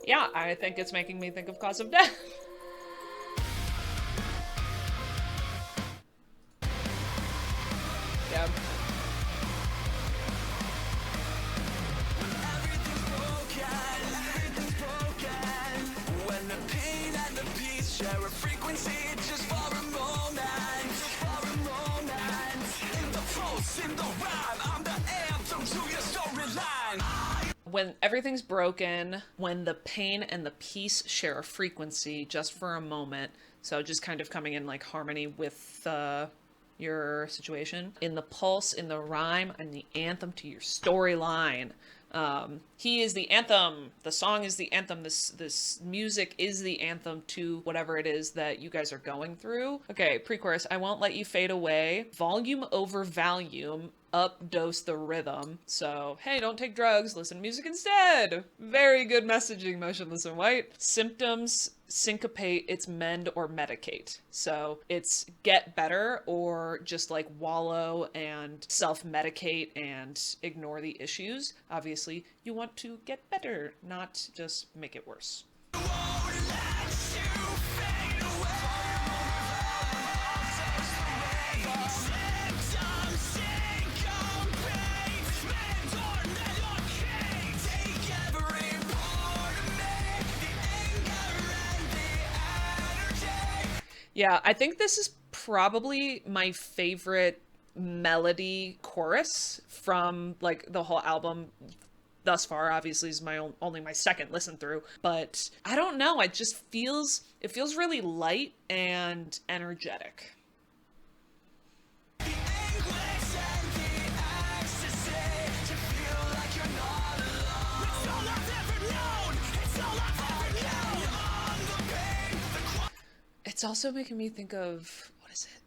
Yeah, I think it's making me think of Cause of Death. Yeah. Everything's broken. When the pain and the peace share a frequency just for a moment. In the pulse, in the rhyme, I'm the anthem to your storyline. When everything's broken, when the pain and the peace share a frequency just for a moment. So just kind of coming in like harmony with your situation. In the pulse, in the rhyme, and the anthem to your storyline. He is the anthem. The song is the anthem. This music is the anthem to whatever it is that you guys are going through. Okay, pre-chorus. I won't let you fade away. Volume over volume. Up dose the rhythm. So, hey, don't take drugs. Listen to music instead. Very good messaging, Motionless in White. Symptoms, syncopate, it's mend or medicate. So it's get better or just like wallow and self-medicate and ignore the issues. Obviously, you want to get better, not just make it worse. Yeah, I think this is probably my favorite melody chorus from like the whole album thus far. Obviously is only my second listen through, but I don't know, it feels really light and energetic. It's also making me think of, what is it?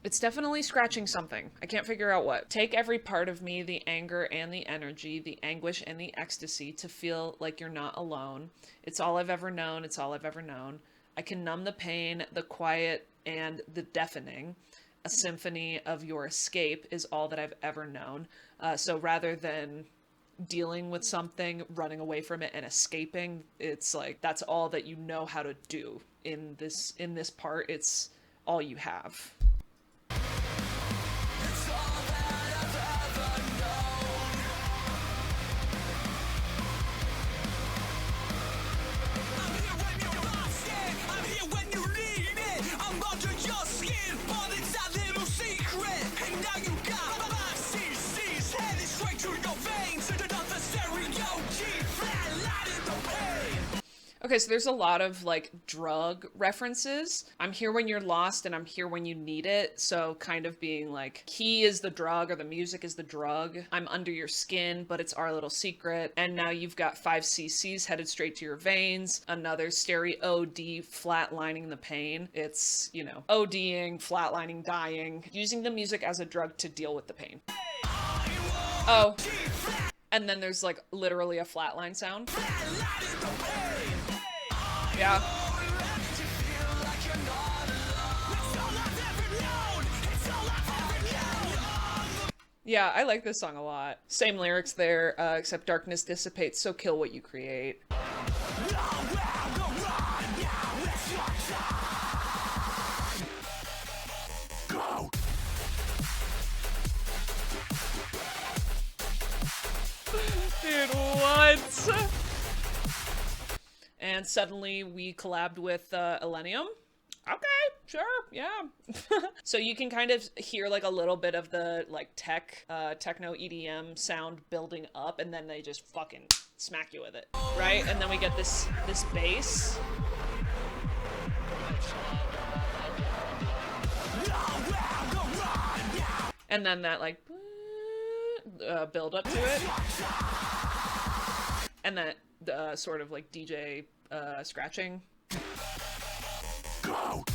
It's definitely scratching something. I can't figure out what. Take every part of me, the anger and the energy, the anguish and the ecstasy, to feel like you're not alone. It's all I've ever known. It's all I've ever known. I can numb the pain, the quiet, and the deafening. A symphony of your escape is all that I've ever known. So rather than dealing with something, running away from it, and escaping, it's like that's all that you know how to do in this part. It's all you have. Okay, so there's a lot of like drug references. I'm here when you're lost and I'm here when you need it. So kind of being like, he is the drug or the music is the drug. I'm under your skin, but it's our little secret. And now you've got 5 cc's headed straight to your veins. Another stereo OD, flatlining the pain. It's, you know, ODing, flatlining, dying, using the music as a drug to deal with the pain. Oh, and then there's like literally a flatline sound. Yeah. Yeah, I like this song a lot. Same lyrics there, except darkness dissipates, so kill what you create. Dude, what? And suddenly we collabed with Elenium. Okay, sure, yeah. So you can kind of hear like a little bit of the like techno EDM sound building up, and then they just fucking smack you with it, right? And then we get this bass. And then that like build up to it. And that sort of like DJ scratching. Go.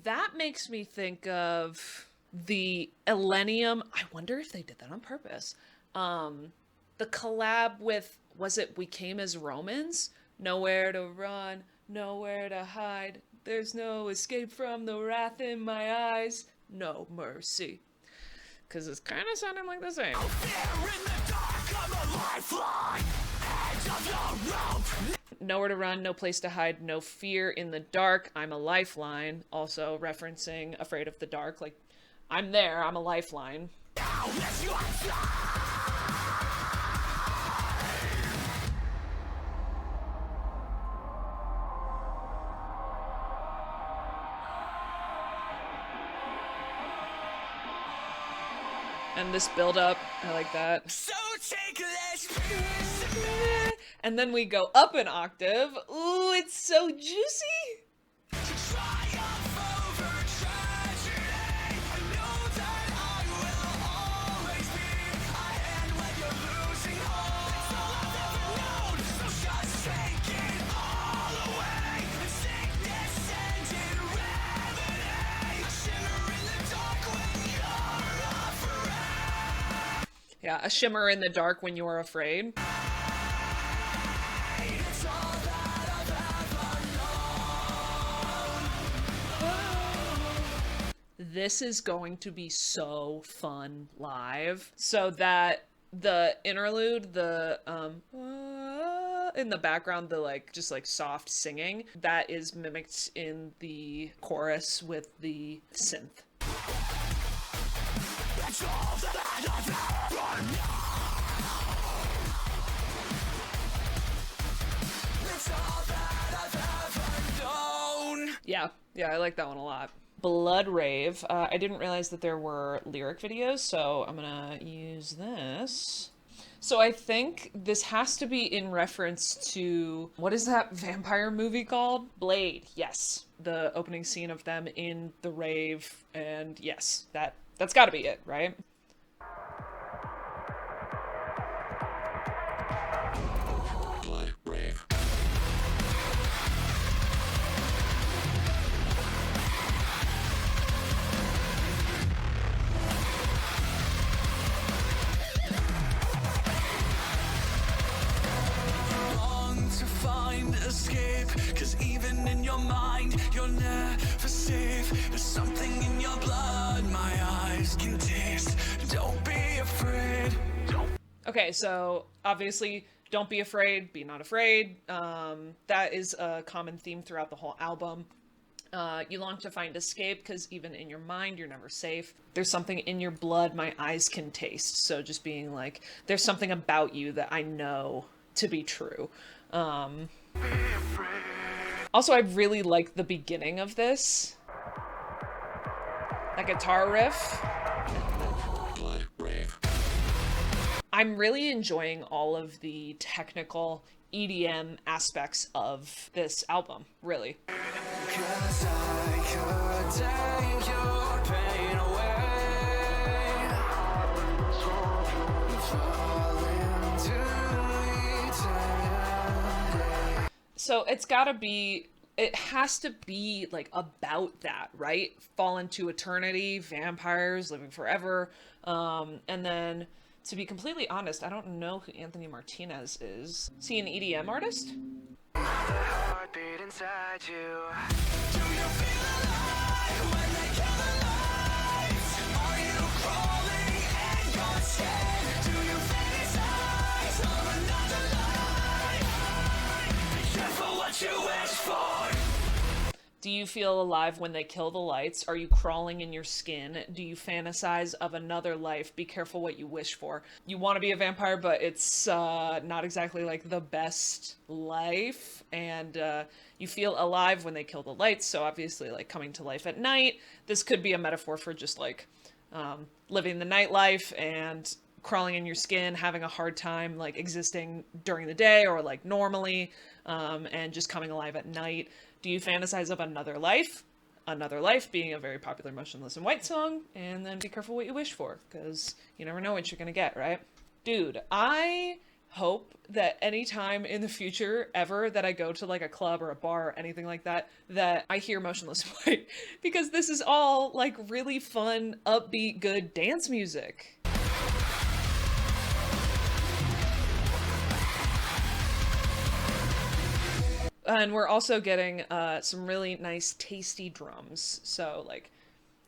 That makes me think of the Elenium. I wonder if they did that on purpose. The collab with, was it We Came as Romans? Nowhere to run, nowhere to hide. There's no escape from the wrath in my eyes. No mercy. Because it's kind of sounding like the same. Nowhere to run, no place to hide, no fear in the dark. I'm a lifeline. Also referencing Afraid of the Dark. Like, I'm there, I'm a lifeline. And this build up, I like that. So take this piece of me. And then we go up an octave. Ooh, it's so juicy. Triumph over tragedy. I know that I will always be a hand when you're losing hope. It's all I've ever known, so just take it all away. In sickness and in remedy, a shimmer in the dark when you're afraid. Yeah, a shimmer in the dark when you're afraid. It's all that I've ever known. This is going to be so fun live. So that the interlude, the in the background, the like just like soft singing, that is mimicked in the chorus with the synth. It's all that I've ever known. It's all that I've ever known. Yeah, I like that one a lot. Blood Rave. I didn't realize that there were lyric videos, so I'm gonna use this. So I think this has to be in reference to, what is that vampire movie called? Blade, yes. The opening scene of them in the rave, and yes, that's gotta be it, right? Long to find escape, 'cause even in your mind, you're never safe. There's something in your blood my eyes can taste. Don't be afraid. Okay, so obviously, don't be afraid, be not afraid. That is a common theme throughout the whole album. You long to find escape because even in your mind, you're never safe. There's something in your blood my eyes can taste. So just being like, there's something about you that I know to be true. Also, I really like the beginning of this. That guitar riff. I'm really enjoying all of the technical EDM aspects of this album, really. 'Cause I could take your pain away. Fall into eternity. So it has to be like about that, right? Fall into eternity, vampires, living forever. And then, to be completely honest, I don't know who Anthony Martinez is. Is he an EDM artist? Heartbeat inside you. Do you feel alive when they kill the lights? Are you crawling in your skin? Do you fantasize of another life? Be careful what you wish for. Do Do you feel alive when they kill the lights? Are you crawling in your skin? Do you fantasize of another life? Be careful what you wish for. You want to be a vampire, but it's not exactly like the best life. And you feel alive when they kill the lights. So obviously like coming to life at night. This could be a metaphor for just like living the nightlife and crawling in your skin, having a hard time like existing during the day or like normally, and just coming alive at night. Do you fantasize of another life? Another life being a very popular Motionless in White song, and then be careful what you wish for, because you never know what you're gonna get, right? Dude, I hope that anytime in the future ever that I go to like a club or a bar or anything like that, that I hear Motionless in White, because this is all like really fun, upbeat, good dance music. And we're also getting some really nice tasty drums. So like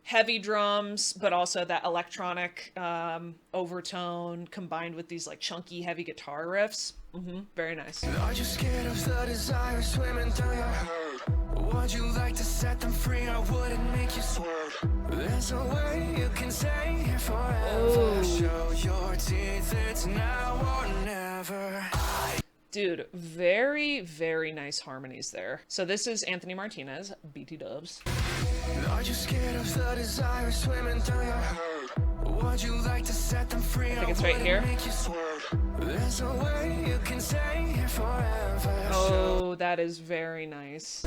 heavy drums, but also that electronic overtone combined with these like chunky heavy guitar riffs. Very nice. Are you scared of the desire swimming through your head? Would you like to set them free? I wouldn't make you sweat. There's a way you can stay here forever. Show your teeth, it's now or never. Dude, very, very nice harmonies there. So this is Anthony Martinez, BT Dubs. Are you scared of the desire swimming through your head? Would you like to set them free? I think it's right here. There's a way you can stay here forever. Oh, that is very nice.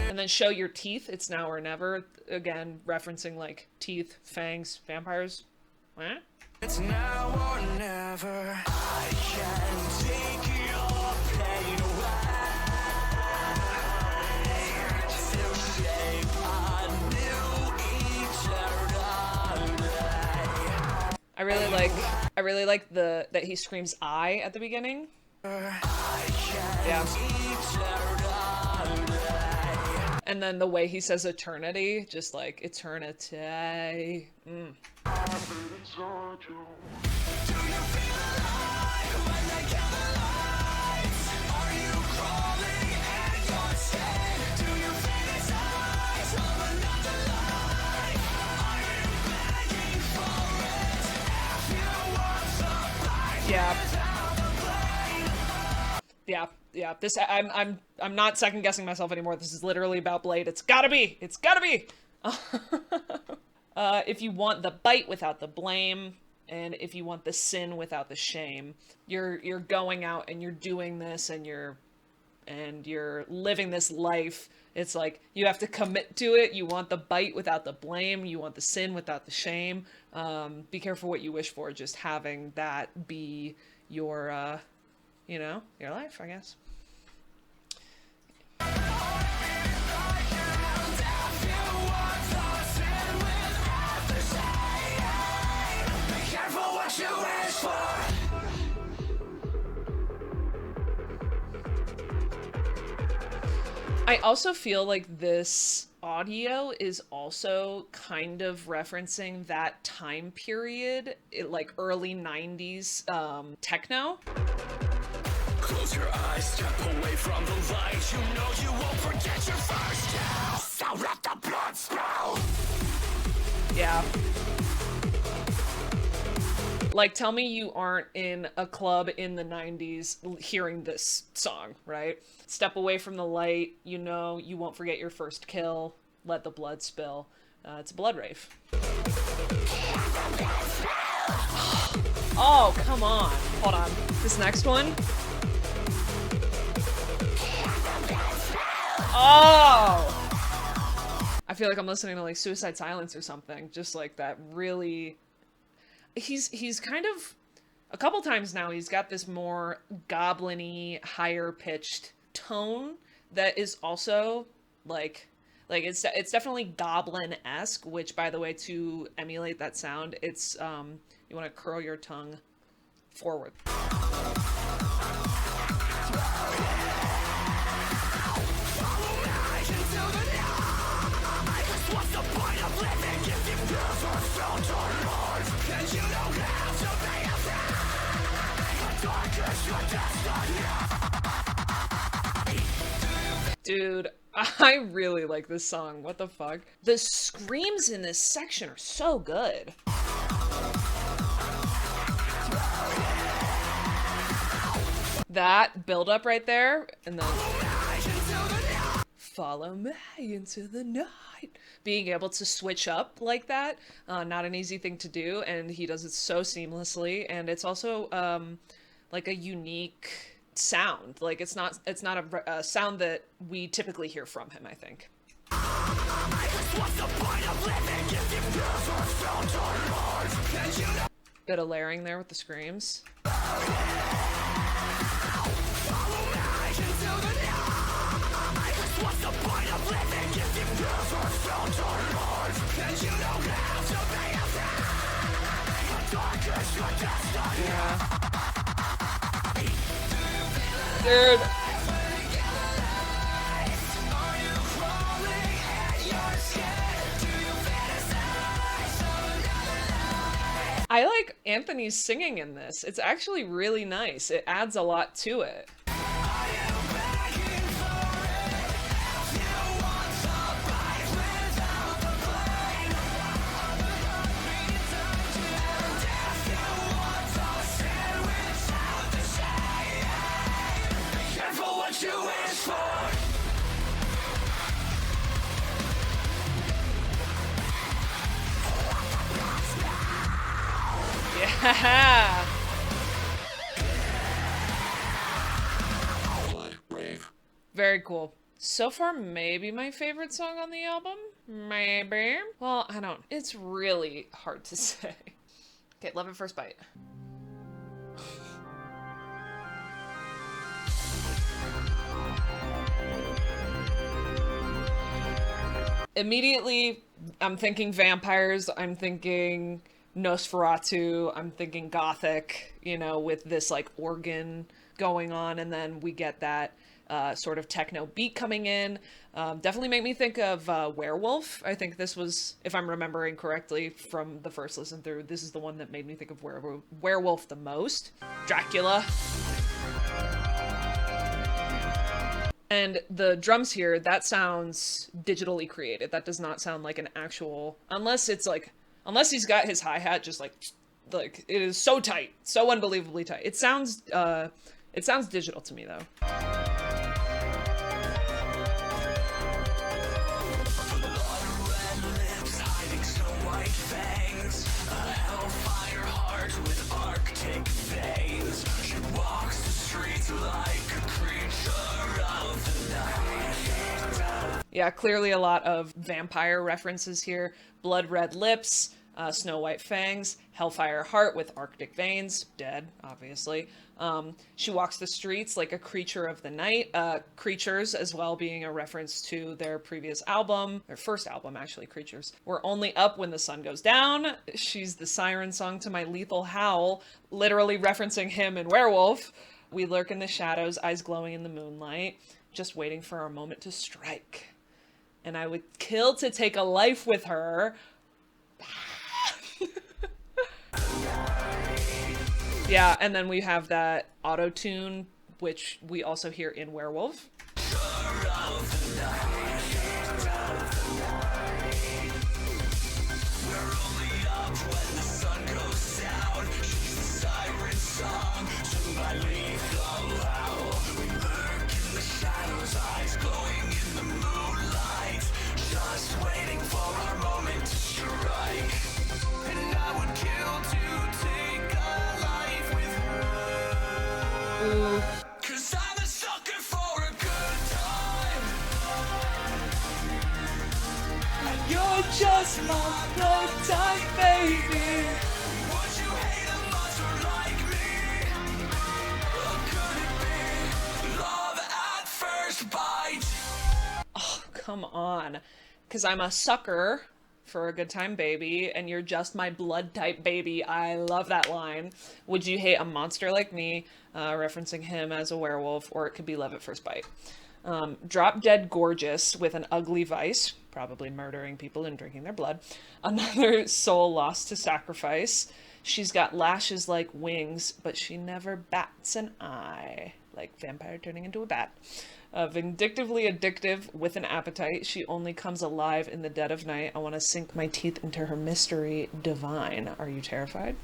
And then show your teeth, it's now or never. Again, referencing like teeth, fangs, vampires. What? It's now or never. I can take your pain away. To shape a new eternity. I really like that he screams I at the beginning. Yeah. And then the way he says eternity, just like eternity. Yeah. This I'm not second guessing myself anymore. This is literally about Blade. It's gotta be. If you want the bite without the blame, and if you want the sin without the shame, you're going out and you're doing this and you're living this life. It's like you have to commit to it. You want the bite without the blame. You want the sin without the shame. Be careful what you wish for. Just having that be your, your life, I guess. I also feel like this audio is also kind of referencing that time period, like early 90s techno. Close your eyes, step away from the light. You know you won't forget your first kill. So let the blood spill. Yeah. Like, tell me you aren't in a club in the 90s hearing this song, right? Step away from the light, you know you won't forget your first kill, let the blood spill. It's a blood rave. Oh, come on. Hold on. This next one? Oh! I feel like I'm listening to like Suicide Silence or something. Just like that really... He's kind of... A couple times now, he's got this more goblin-y, higher-pitched tone that is also like it's definitely goblin-esque, which, by the way, to emulate that sound, it's you want to curl your tongue forward. Dude, I really like this song. What the fuck? The screams in this section are so good. That build up right there, and then follow me into the night. Being able to switch up like that, not an easy thing to do, and he does it so seamlessly. And it's also like a unique sound. Like it's not a sound that we typically hear from him, I think. Bit of layering there with the screams. Yeah. Dude. I like Anthony's singing in this. It's actually really nice. It adds a lot to it. Yeah. Very cool. So far, maybe my favorite song on the album? Maybe. Well, I don't. It's really hard to say. Okay, Love at First Bite. Immediately, I'm thinking vampires, I'm thinking Nosferatu, I'm thinking gothic, you know, with this like organ going on, and then we get that sort of techno beat coming in. Definitely made me think of Werewolf. I think this was, if I'm remembering correctly from the first listen through, this is the one that made me think of Werewolf the most. Dracula. And the drums here, that sounds digitally created. That does not sound like an actual, unless it's like, unless he's got his hi-hat just like it is so tight, so unbelievably tight. It sounds digital to me though. Yeah, clearly a lot of vampire references here. Blood red lips, snow white fangs, hellfire heart with arctic veins, dead, obviously. She walks the streets like a creature of the night. Creatures as well being a reference to their previous album, their first album actually, Creatures. We're only up when the sun goes down. She's the siren song to my lethal howl, literally referencing him in Werewolf. We lurk in the shadows, eyes glowing in the moonlight, just waiting for our moment to strike. And I would kill to take a life with her. Yeah, and then we have that auto-tune, which we also hear in Werewolf. Ooh. Cause I'm a sucker for a good time. And you're just my good time, baby. Would you hate a monster like me? Or could it be love at first bite? Oh, come on. Cause I'm a sucker for a good time, baby, and you're just my blood type, baby. I love that line. Would you hate a monster like me? Referencing him as a werewolf, or it could be love at first bite. Drop dead gorgeous with an ugly vice, probably murdering people and drinking their blood. Another soul lost to sacrifice. She's got lashes like wings, but she never bats an eye. Like vampire turning into a bat. Vindictively addictive with an appetite. She only comes alive in the dead of night. I want to sink my teeth into her mystery divine. Are you terrified?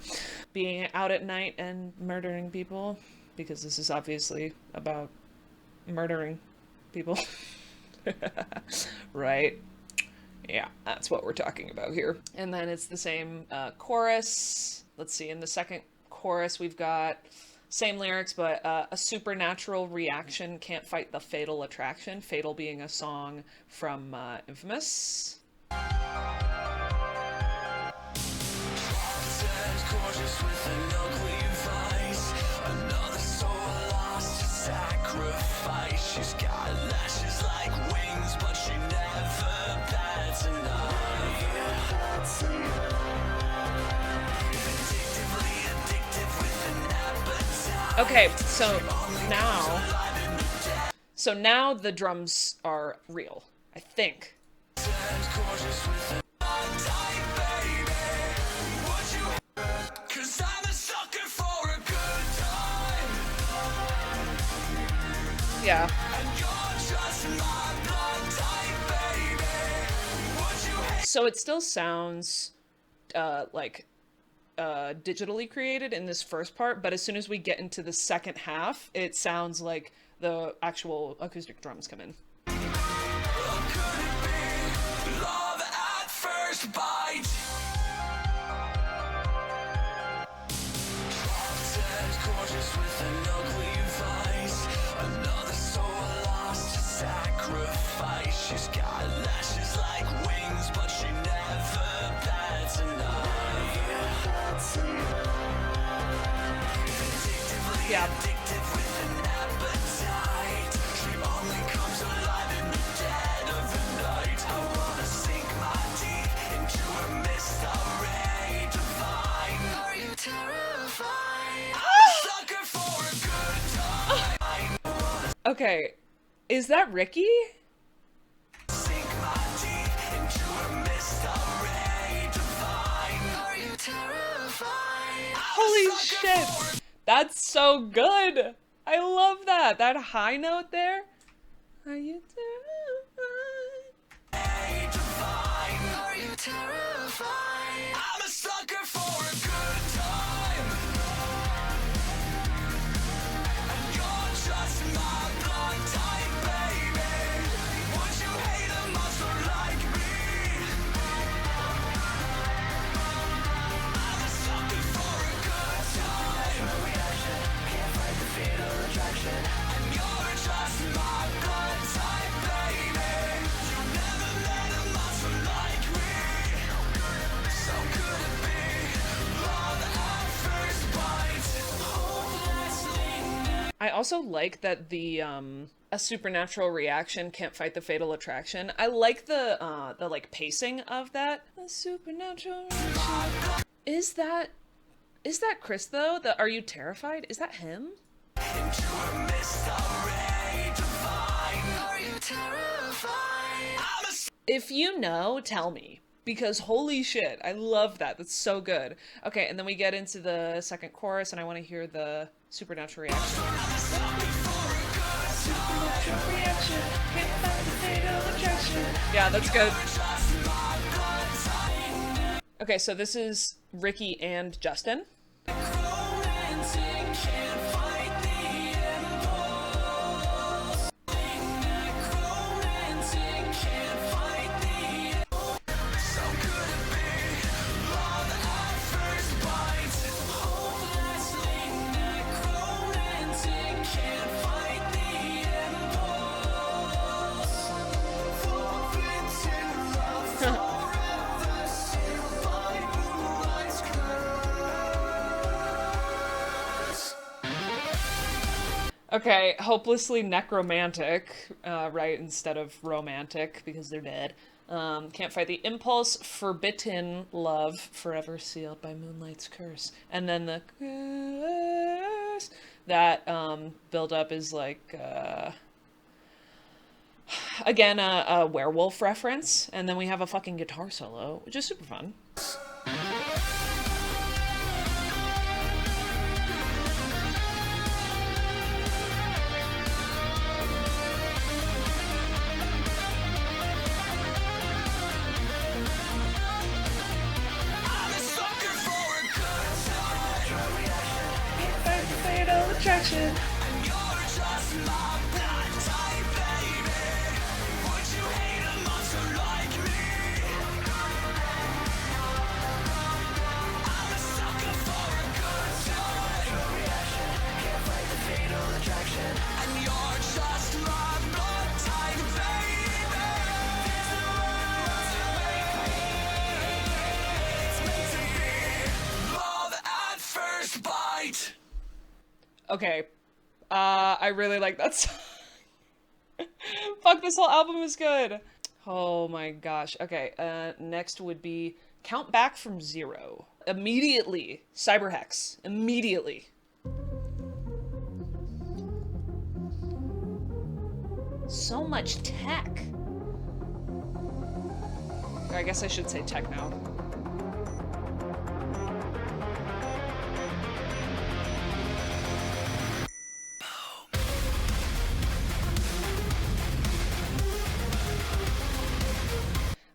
Being out at night and murdering people, because this is obviously about murdering people. Right? Yeah, that's what we're talking about here. And then it's the same chorus. Let's see, in the second chorus we've got same lyrics, but a supernatural reaction can't fight the fatal attraction. Fatal being a song from Infamous. She's got lashes like wings, but she never bats an eye. Addictively addictive with an appetite. Okay, so now the drums are real, I think. Yeah. So it still sounds like digitally created in this first part, but as soon as we get into the second half, it sounds like the actual acoustic drums come in. Love at first bite. Gorgeous with an ugly vice. Another soul lost to sacrifice. She's got lashes like wings, but she never bats an eye. Addictively addictive with an appetite. She only comes alive in the dead of the night. I wanna sink my teeth into her mystery divine. Are you terrified? I'm a sucker for a good time. Okay, is that Ricky? Sink my teeth into her mystery divine. Are you terrified? Holy shit! That's so good! I love that! That high note there. Are you terrified? Divine. Are you terrified? I'm a sucker for a good time. And you're just my blood type, baby. Would you hate a monster like me? I'm a sucker for a good time. No reaction, can't fight the fatal attraction. And you're just my blood type, baby. You never met a monster like me. So could it be love at first bite? Hopelessly. I also like that the a supernatural reaction can't fight the fatal attraction. I like the like pacing of that. A supernatural reaction. Is that Chris though? The Are You Terrified? Is that him? Into a mystery divine. Are you terrified? I'm a If you know, tell me. Because holy shit, I love that. That's so good. Okay, and then we get into the second chorus and I want to hear the supernatural reaction. Supernatural reaction, can't fight the fatal attraction. Yeah, that's good. Okay, so this is Ricky and Justin. romantic, can't fight the impulse. Necromantic, can't fight the So could it be love at first bite? Hopelessly necromantic, can't fight the impulse. Forfeited love forever, sealed by moonlight's curse. Okay, hopelessly necromantic, right, instead of romantic, because they're dead. Can't fight the impulse, forbidden love, forever sealed by moonlight's curse. And then the curse, that build up is like, again, a werewolf reference. And then we have a fucking guitar solo, which is super fun. attraction. And you're just my blood type, baby. Would you hate a monster like me? I'm a sucker for a good time. No reaction, can't fight the fatal attraction. And you're just my blood type, baby. It's meant to be love at first bite. Okay. I really like that song. Fuck, this whole album is good. Oh my gosh. Okay, next would be Count Back from Zero. Immediately. Cyberhex. Immediately. So much tech. I guess I should say techno.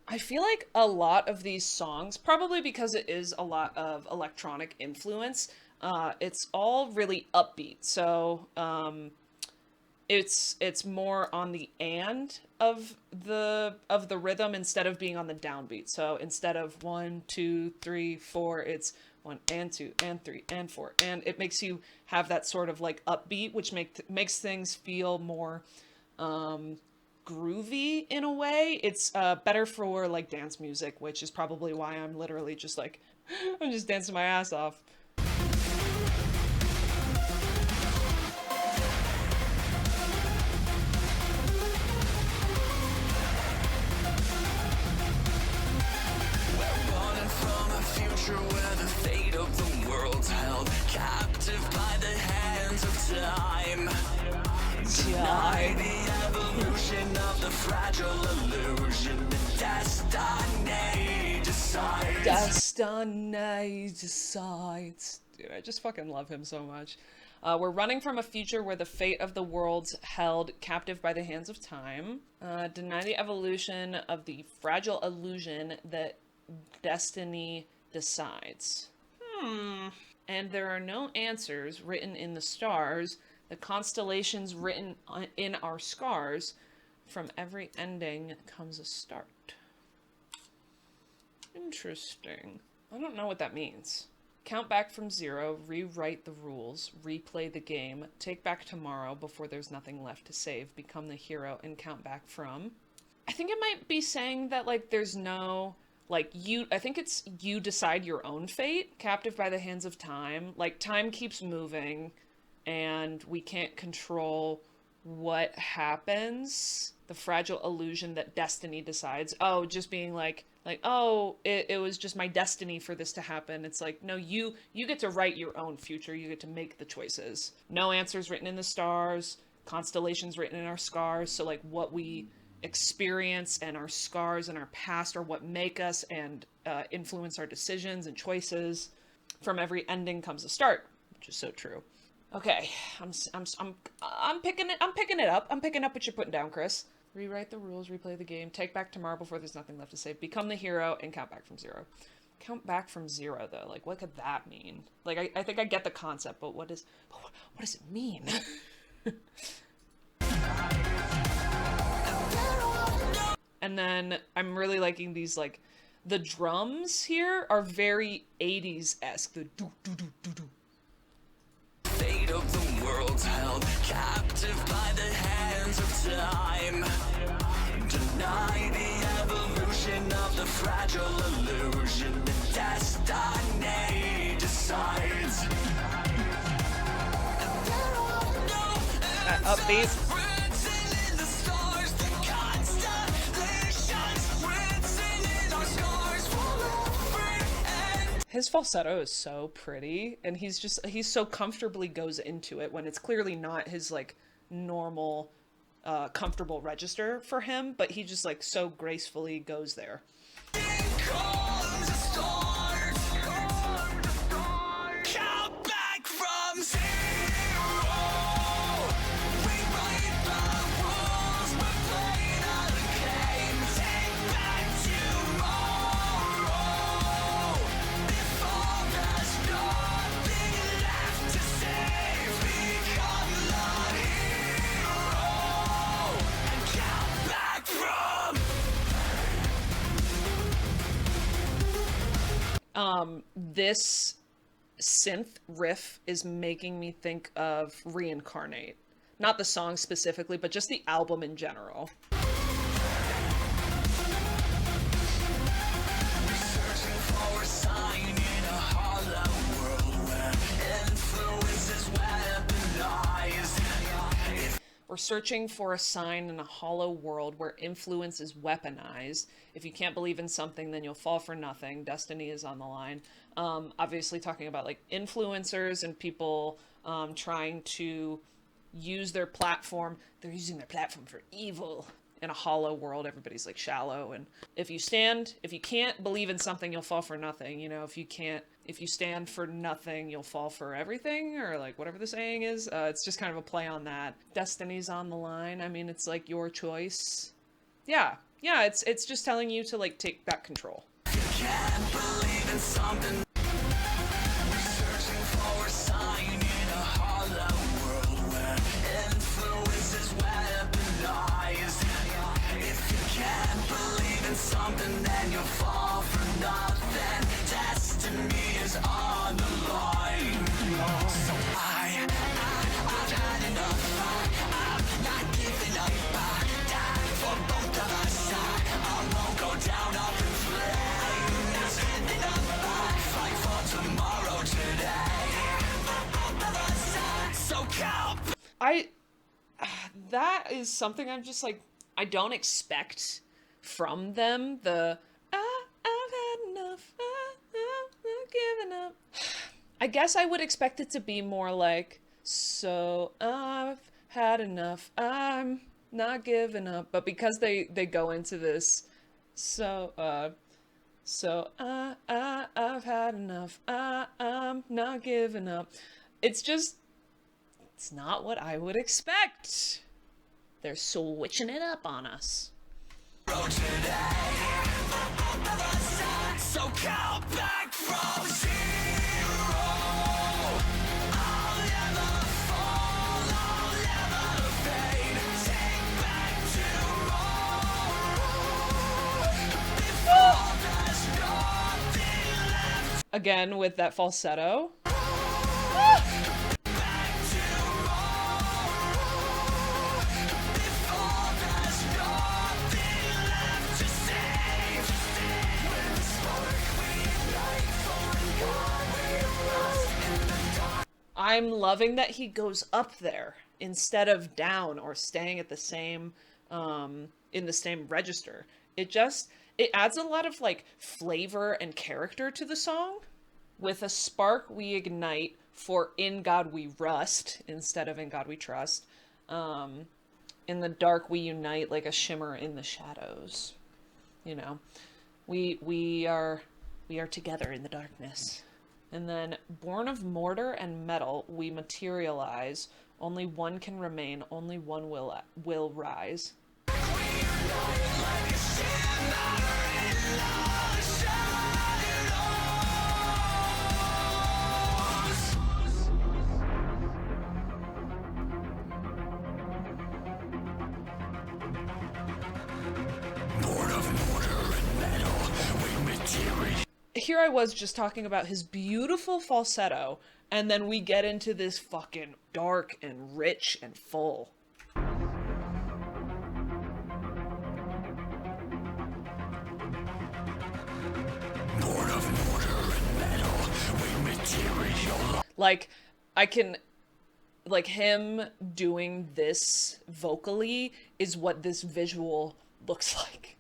I feel like a lot of these songs, probably because it is a lot of electronic influence, it's all really upbeat. So it's more on the and of the rhythm instead of being on the downbeat. So instead of 1, 2, 3, 4, it's 1 and 2 and 3 and 4, and it makes you have that sort of like upbeat, which makes things feel more groovy in a way. It's better for like dance music, which is probably why I'm literally just like I'm just dancing my ass off. Running from a future where the fate of the world's held captive by the hands of time. Deny the evolution of the fragile illusion that destiny decides. Destiny decides. Dude, I just fucking love him so much. We're running from a future where the fate of the world's held captive by the hands of time. Deny the evolution of the fragile illusion that destiny decides. And there are no answers written in the stars. The constellations written in our scars. From every ending comes a start. Interesting. I don't know what that means. Count back from zero, rewrite the rules, replay the game, take back tomorrow before there's nothing left to save, become the hero, and count back from. I think it might be saying that, like, there's no, like, I think it's you decide your own fate, captive by the hands of time. Like, time keeps moving, and we can't control what happens. The fragile illusion that destiny decides. Oh, just being like, oh, it was just my destiny for this to happen. It's like, no, you get to write your own future. You get to make the choices. No answers written in the stars, constellations written in our scars. So like what we experience and our scars and our past are what make us and influence our decisions and choices. From every ending comes a start, which is so true. Okay, I'm picking it up. I'm picking up what you're putting down, Chris. Rewrite the rules, replay the game, take back tomorrow before there's nothing left to save, become the hero, and count back from zero. Count back from zero, though. Like, what could that mean? Like, I think I get the concept, but what does it mean? And then I'm really liking these, like, the drums here are very 80s-esque. The do-do-do-do-do. Fate of the world's held captive by the hands of time. Deny the evolution of the fragile illusion that destiny decides. That upbeat. His falsetto is so pretty, and he's so comfortably goes into it when it's clearly not his, like, normal, comfortable register for him, but he just, like, so gracefully goes there. This synth riff is making me think of Reincarnate. Not the song specifically, but just the album in general. We're searching for a sign in a hollow world where influence is weaponized. If you can't believe in something, then you'll fall for nothing. Destiny is on the line. Obviously talking about like influencers and people trying to use their platform. They're using their platform for evil. In a hollow world, everybody's like shallow. And if you can't believe in something, you'll fall for nothing. You know, if you stand for nothing, you'll fall for everything, or like whatever the saying is. It's just kind of a play on that. Destiny's on the line. I mean, it's like your choice. Yeah, it's just telling you to like take back control. Can't believe in something. Searching for a sign in a hollow world where influence is weaponized. If you can't believe in something, then you'll fall for nothing. Destiny is on the line. So I've had enough. I'm not giving up. Die for both of us. I won't go down up in flames. Giving up. Fight for tomorrow today. So count. That is something I'm just like, I don't expect from them. I've had enough, I'm giving up. I guess I would expect it to be more like, so I've had enough, I'm not giving up. But because they go into this, I've had enough, I'm not giving up. It's not what I would expect. They're switching it up on us. So count back from zero. I'll never fall, I'll never fade. Take back tomorrow. Before there's nothing left. Again, with that falsetto. I'm loving that he goes up there instead of down or staying at the same, in the same register. It adds a lot of like flavor and character to the song. With a spark we ignite, for in God we rust instead of in God we trust. In the dark we unite like a shimmer in the shadows. You know, we are together in the darkness. And then, born of mortar and metal, we materialize. Only one can remain, only one will rise. Here I was just talking about his beautiful falsetto, and then we get into this fucking dark and rich and full. Like, him doing this vocally is what this visual looks like.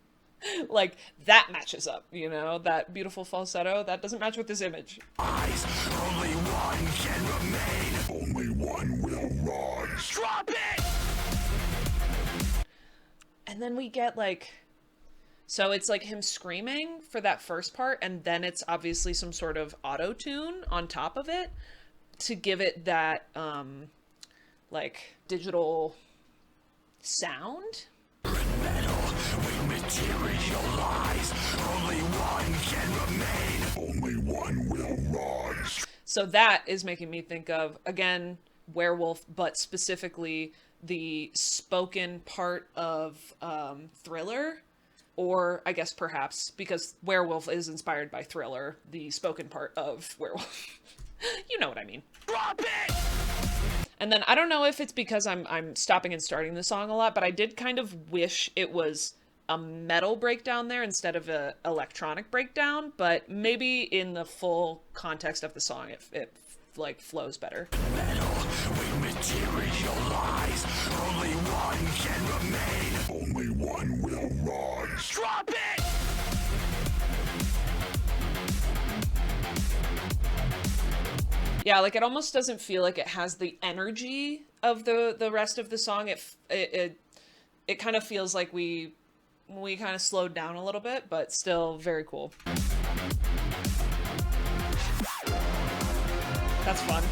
Like, that matches up, you know? That beautiful falsetto, that doesn't match with this image. Only one can remain. Only one will rise. Drop it! And then we get, like... So it's, like, him screaming for that first part, and then it's obviously some sort of auto-tune on top of it to give it that, like, digital sound. Materialize. Only one can remain. Only one will rise. So that is making me think of, again, Werewolf, but specifically the spoken part of Thriller, or I guess perhaps because Werewolf is inspired by Thriller, the spoken part of Werewolf. You know what I mean. Drop it! And then I don't know if it's because I'm stopping and starting the song a lot, but I did kind of wish it was a metal breakdown there instead of a electronic breakdown, but maybe in the full context of the song it like flows better. Metal, we materialize. Only one can remain. Only one will rise. Drop it! Yeah, like it almost doesn't feel like it has the energy of the rest of the song. It kind of feels like we kind of slowed down a little bit, but still very cool. That's fun.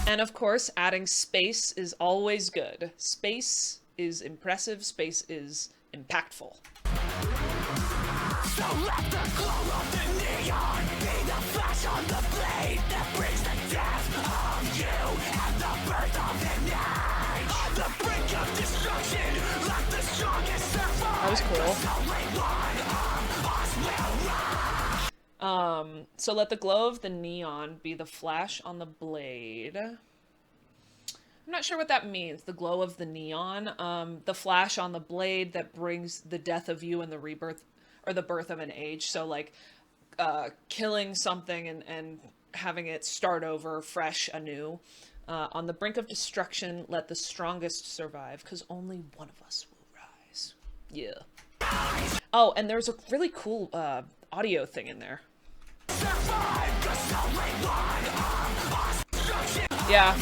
And of course, adding space is always good. Space is impressive, space is impactful. So let the glow of the neon be the flash on the blade that brings the death of you and the birth of the night. On the brink of destruction, let the strongest survive. That was cool. Only one of us will rise. So let the glow of the neon be the flash on the blade. I'm not sure what that means, the glow of the neon. The flash on the blade that brings the death of you and the rebirth, or the birth of an age. So like killing something and having it start over fresh anew. On the brink of destruction, let the strongest survive, because only one of us will rise. Yeah. Oh, and there's a really cool audio thing in there. Survive, 'cause only one of us destruction. Yeah.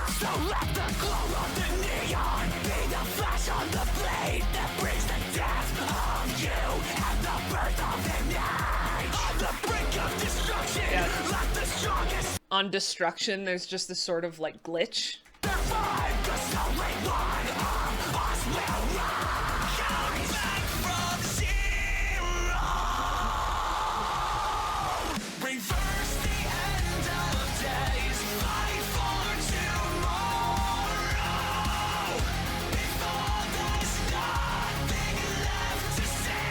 So let the glow of the neon be the flash on the blade that brings the death of you and the birth of the night. On the brink of destruction, Yeah. let the strongest On destruction, there's just this sort of like glitch. survive, 'cause only one of us will rise. Coming back from zero. Reverse the end of days, fight for tomorrow. Before there's nothing left to say.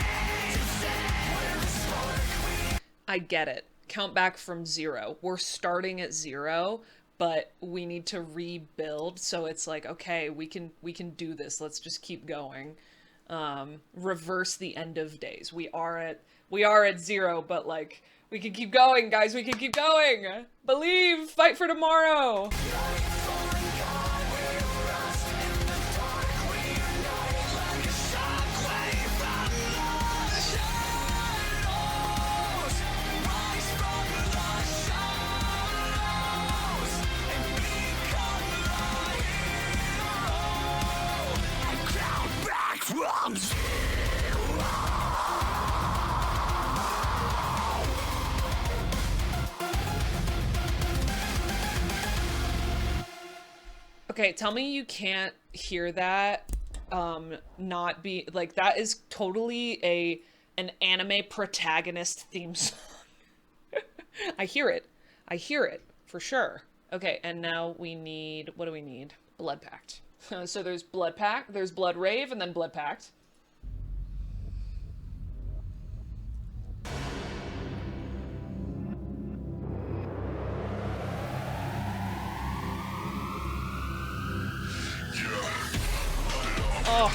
We're the spark. I get it. Count back from zero. We're starting at zero, but we need to rebuild. So it's like, okay, we can do this. Let's just keep going. Reverse the end of days. We are at zero, but like we can keep going, guys. We can keep going. Believe. Fight for tomorrow. From Okay, tell me you can't hear that not be like that is totally an anime protagonist theme song. I hear it. I hear it for sure. Okay, and now we need, what do we need? Blood Pact. So there's Blood Pact, there's Blood Rave, and then Blood Pact. Oh.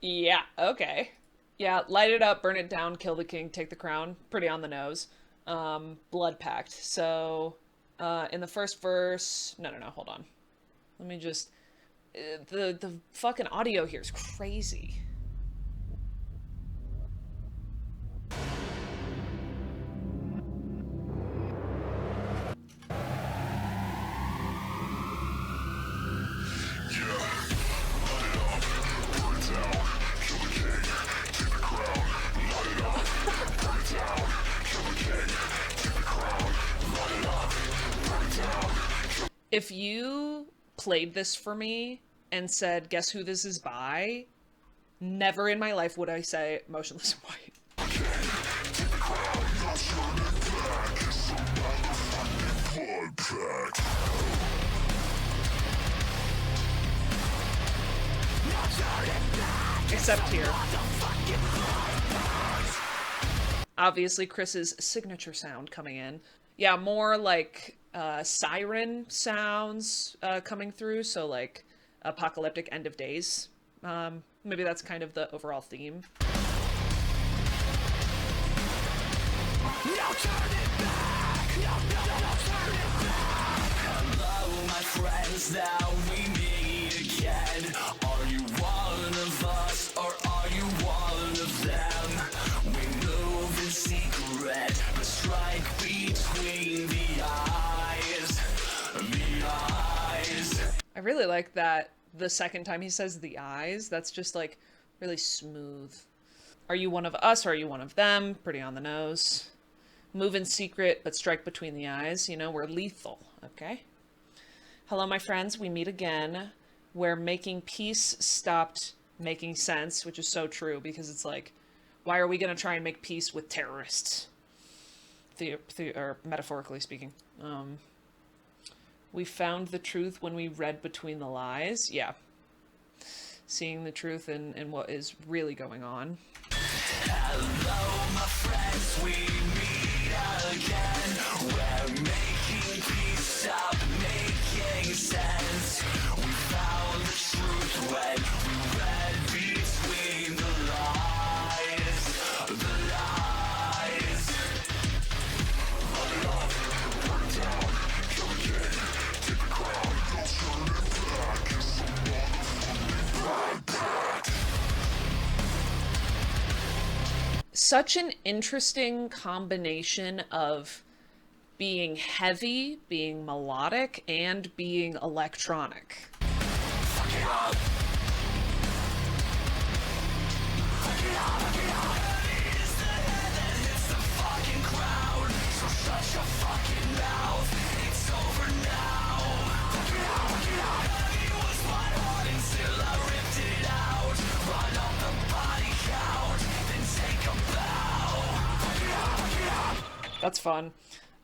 Yeah, okay. Yeah, light it up, burn it down, kill the king, take the crown. Pretty on the nose. Blood Pact. So, in the first verse... No, hold on. Let me just... The fucking audio here is crazy. If you played this for me and said, guess who this is by, never in my life would I say Motionless in White. Except here. Obviously, Chris's signature sound coming in. Yeah, more like siren sounds coming through, so like apocalyptic end of days. Maybe that's kind of the overall theme. Hello, my friends, now we meet again. Are you one of us, or are you one of them? We move in secret, but strike between the eyes. The eyes. I really like that the second time he says the eyes, that's just like really smooth. Are you one of us, or are you one of them? Pretty on the nose. Move in secret, but strike between the eyes. You know, we're lethal, okay? Hello, my friends. We meet again. Where making peace stopped making sense, which is so true, because it's like, why are we going to try and make peace with terrorists? Or metaphorically speaking. We found the truth when we read between the lies. Yeah. Seeing the truth in what is really going on. Hello, my friends, we meet again. We're making peace stop making sense. We found the truth when we read between the lies. The lies. Run up, burn down, kill again, take the crown, don't turn it back. It's a motherfucking right back. Such an interesting combination of being heavy, being melodic, and being electronic. Fuck it up. Fuck it up, fuck it up. It is the head that hits the fucking crowd. So shut your fucking mouth. It's over now. Fuck it up, fuck it up. It was my heart until I ripped it out. Run up the body count, then take a bow. Fuck it up, fuck it up. That's fun.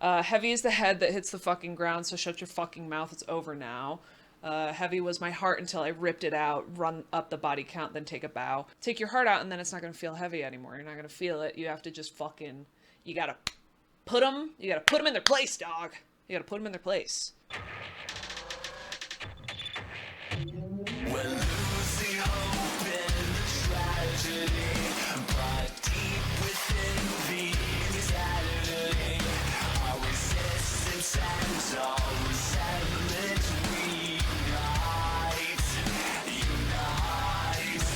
Heavy is the head that hits the fucking ground, so shut your fucking mouth, it's over now. Heavy was my heart until I ripped it out. Run up the body count, then take a bow. Take your heart out, and then it's not gonna feel heavy anymore. You're not gonna feel it. You have to just fucking... You gotta put them in their place, dog. You gotta put them in their place. We're losing hope in the tragedy, but deep within the insanity, our resistance and our resentment unite.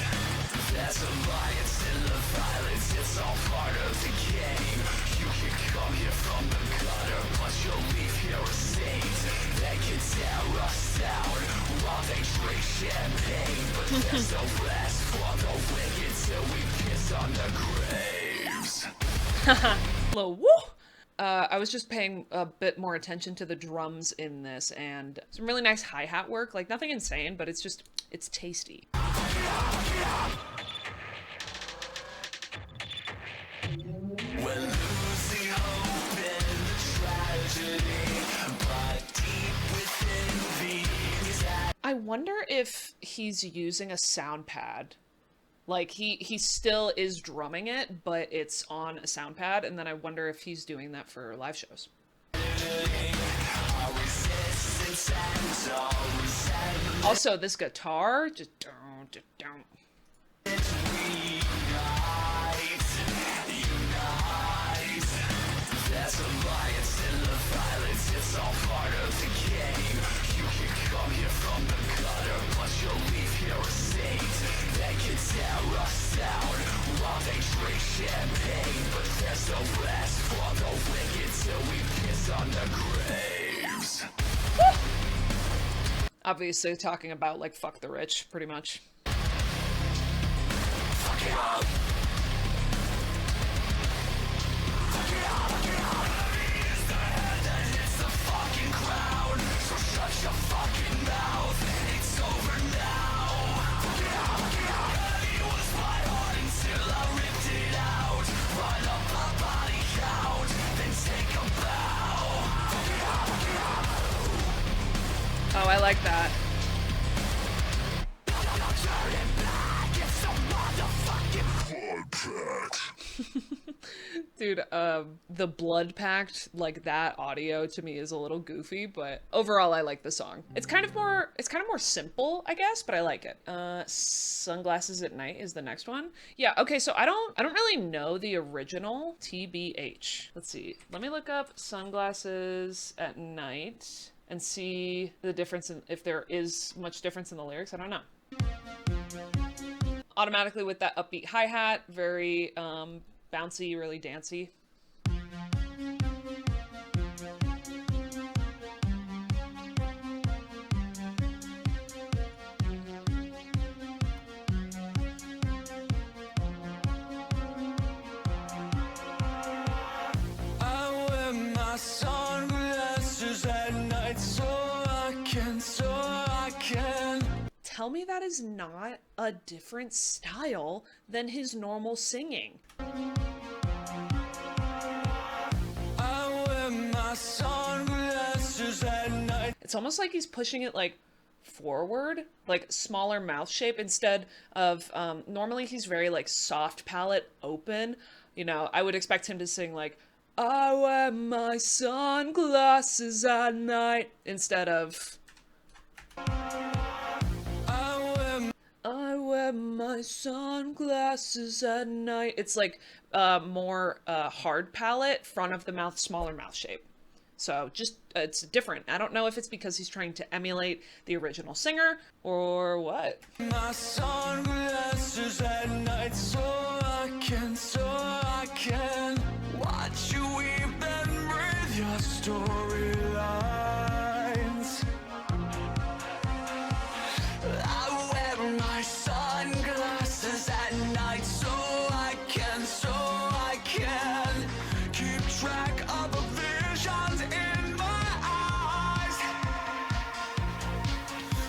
There's alliance in the violence, it's all part of the game. You can come here from the gutter, but you'll leave here a saint. They can tear us down while they drink champagne, but there's no rest for the wicked till we piss on the graves. Hello, woo! I was just paying a bit more attention to the drums in this, and some really nice hi-hat work. Like, nothing insane, but it's just, it's tasty. We're losing hope in the tragedy, but deep within the insanity. I wonder if he's using a sound pad. Like, he still is drumming it, but it's on a sound pad, and then I wonder if he's doing that for live shows. Also, this guitar, just don't. There's alliance in the violence, it's all part of the game. You can come here from the gutter, but you'll leave here a saint. They can tear us down while they drink champagne, but there's no rest for the wicked till we piss on the graves. Obviously talking about, like, fuck the rich, pretty much. Fuck it up. Fuck it up, fuck it up. It is the head that hits the fucking crowd, so shut I like that. Dude, the Blood Pact, like that audio to me is a little goofy, but overall I like the song. It's kind of more simple, I guess, but I like it. Sunglasses at Night is the next one. Yeah, okay, so I don't really know the original TBH. Let's see. Let me look up Sunglasses at Night and see the difference in, if there is much difference in the lyrics. I don't know. Automatically with that upbeat hi-hat, very bouncy, really dancey. I wear my sunglasses at night so I can. Tell me that is not a different style than his normal singing. I wear my sunglasses at night. It's almost like he's pushing it like forward, like smaller mouth shape instead of, normally he's very like soft palate open. You know, I would expect him to sing like, I wear my sunglasses at night, instead of, I wear my sunglasses at night. It's like more hard palate, front of the mouth, smaller mouth shape. So just, it's different. I don't know if it's because he's trying to emulate the original singer or what. My sunglasses at night so I can watch you weave and breathe your storylines. I wear my sunglasses at night so I can keep track of the visions in my eyes.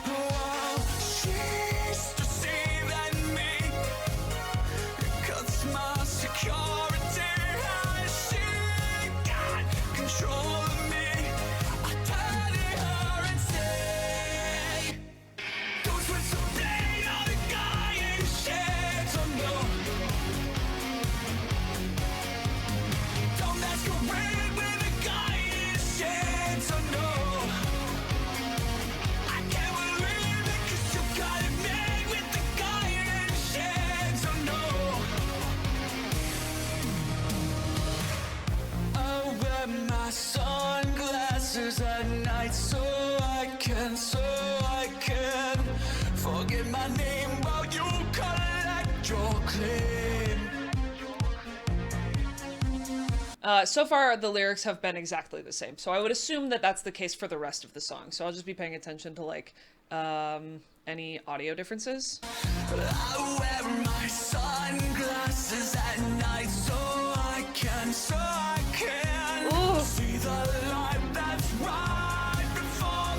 While she's deceiving me, cuts my security as she got control of me. I turn to her and say, don't switch the blade on the guy in shades, oh no. Don't masquerade with the guy in shades, oh no. I can't believe it 'cause you got it made with the guy in shades, oh no. I wear my sunglasses at night so I can forget my name while you collect your claim. So far, the lyrics have been exactly the same, so I would assume that that's the case for the rest of the song. So I'll just be paying attention to like any audio differences. I wear my sunglasses at night so I can Ooh. see the light that's right before